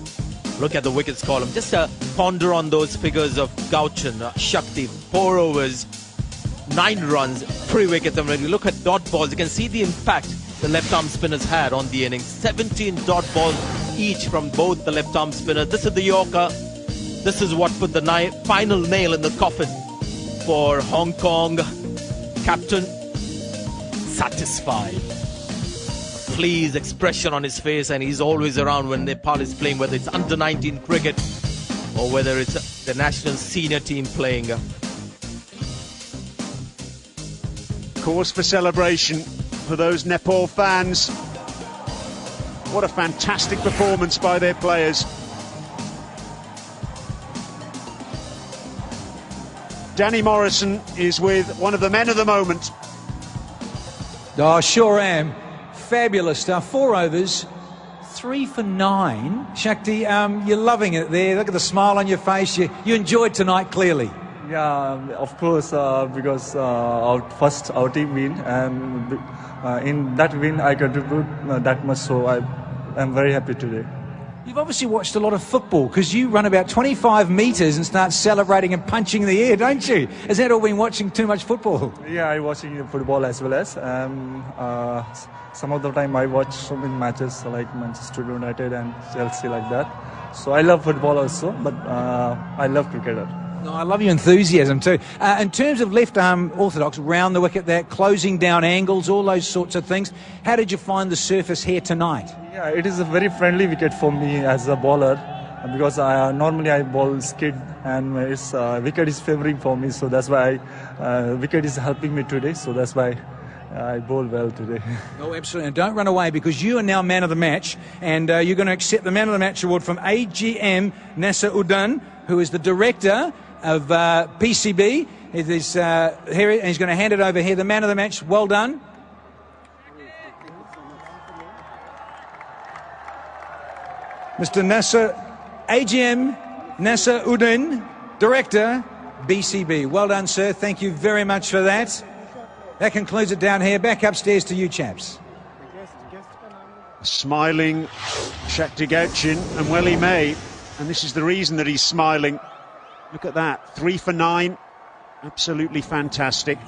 Look at the wickets column. Just ponder on those figures of Gauchan, Shakti, 4 overs, 9 runs, 3 wickets. And when you look at dot balls, you can see the impact the left-arm spinners had on the innings. 17 dot balls each from both the left-arm spinners. This is the Yorker. This is what put the final nail in the coffin for Hong Kong. Captain, satisfied. A pleased expression on his face, and he's always around when Nepal is playing, whether it's under-19 cricket or whether it's the national senior team playing. Cause for celebration for those Nepal fans. What a fantastic performance by their players. Danny Morrison is with one of the men of the moment. Oh, sure am. Fabulous stuff. 4 overs, 3 for 9. Shakti, you're loving it there. Look at the smile on your face. You enjoyed tonight, clearly. Yeah, of course, because our team win, and in that win I contribute that much, so I'm very happy today. You've obviously watched a lot of football, because you run about 25 metres and start celebrating and punching the air, don't you? Has that all been watching too much football? Yeah, I'm watching football as well as some of the time I watch so many matches like Manchester United and Chelsea, like that. So I love football also, but I love cricket. No, I love your enthusiasm too. In terms of left-arm orthodox, round the wicket there, closing down angles, all those sorts of things, how did you find the surface here tonight? Yeah, it is a very friendly wicket for me as a bowler, because normally I bowl skid, and its wicket is favouring for me, so that's why wicket is helping me today, so that's why I bowl well today. Oh, absolutely. And don't run away, because you are now man of the match, and you're going to accept the man of the match award from AGM Nasser Uddin, who is the director of PCB. It is, here, and he's going to hand it over here. The man of the match, well done. Mr. Nasser, AGM Nasser Uddin, director, BCB. Well done, sir. Thank you very much for that. That concludes it down here. Back upstairs to you chaps. Smiling Shakti Gauchan, and well he may. And this is the reason that he's smiling. Look at that, 3 for 9, absolutely fantastic.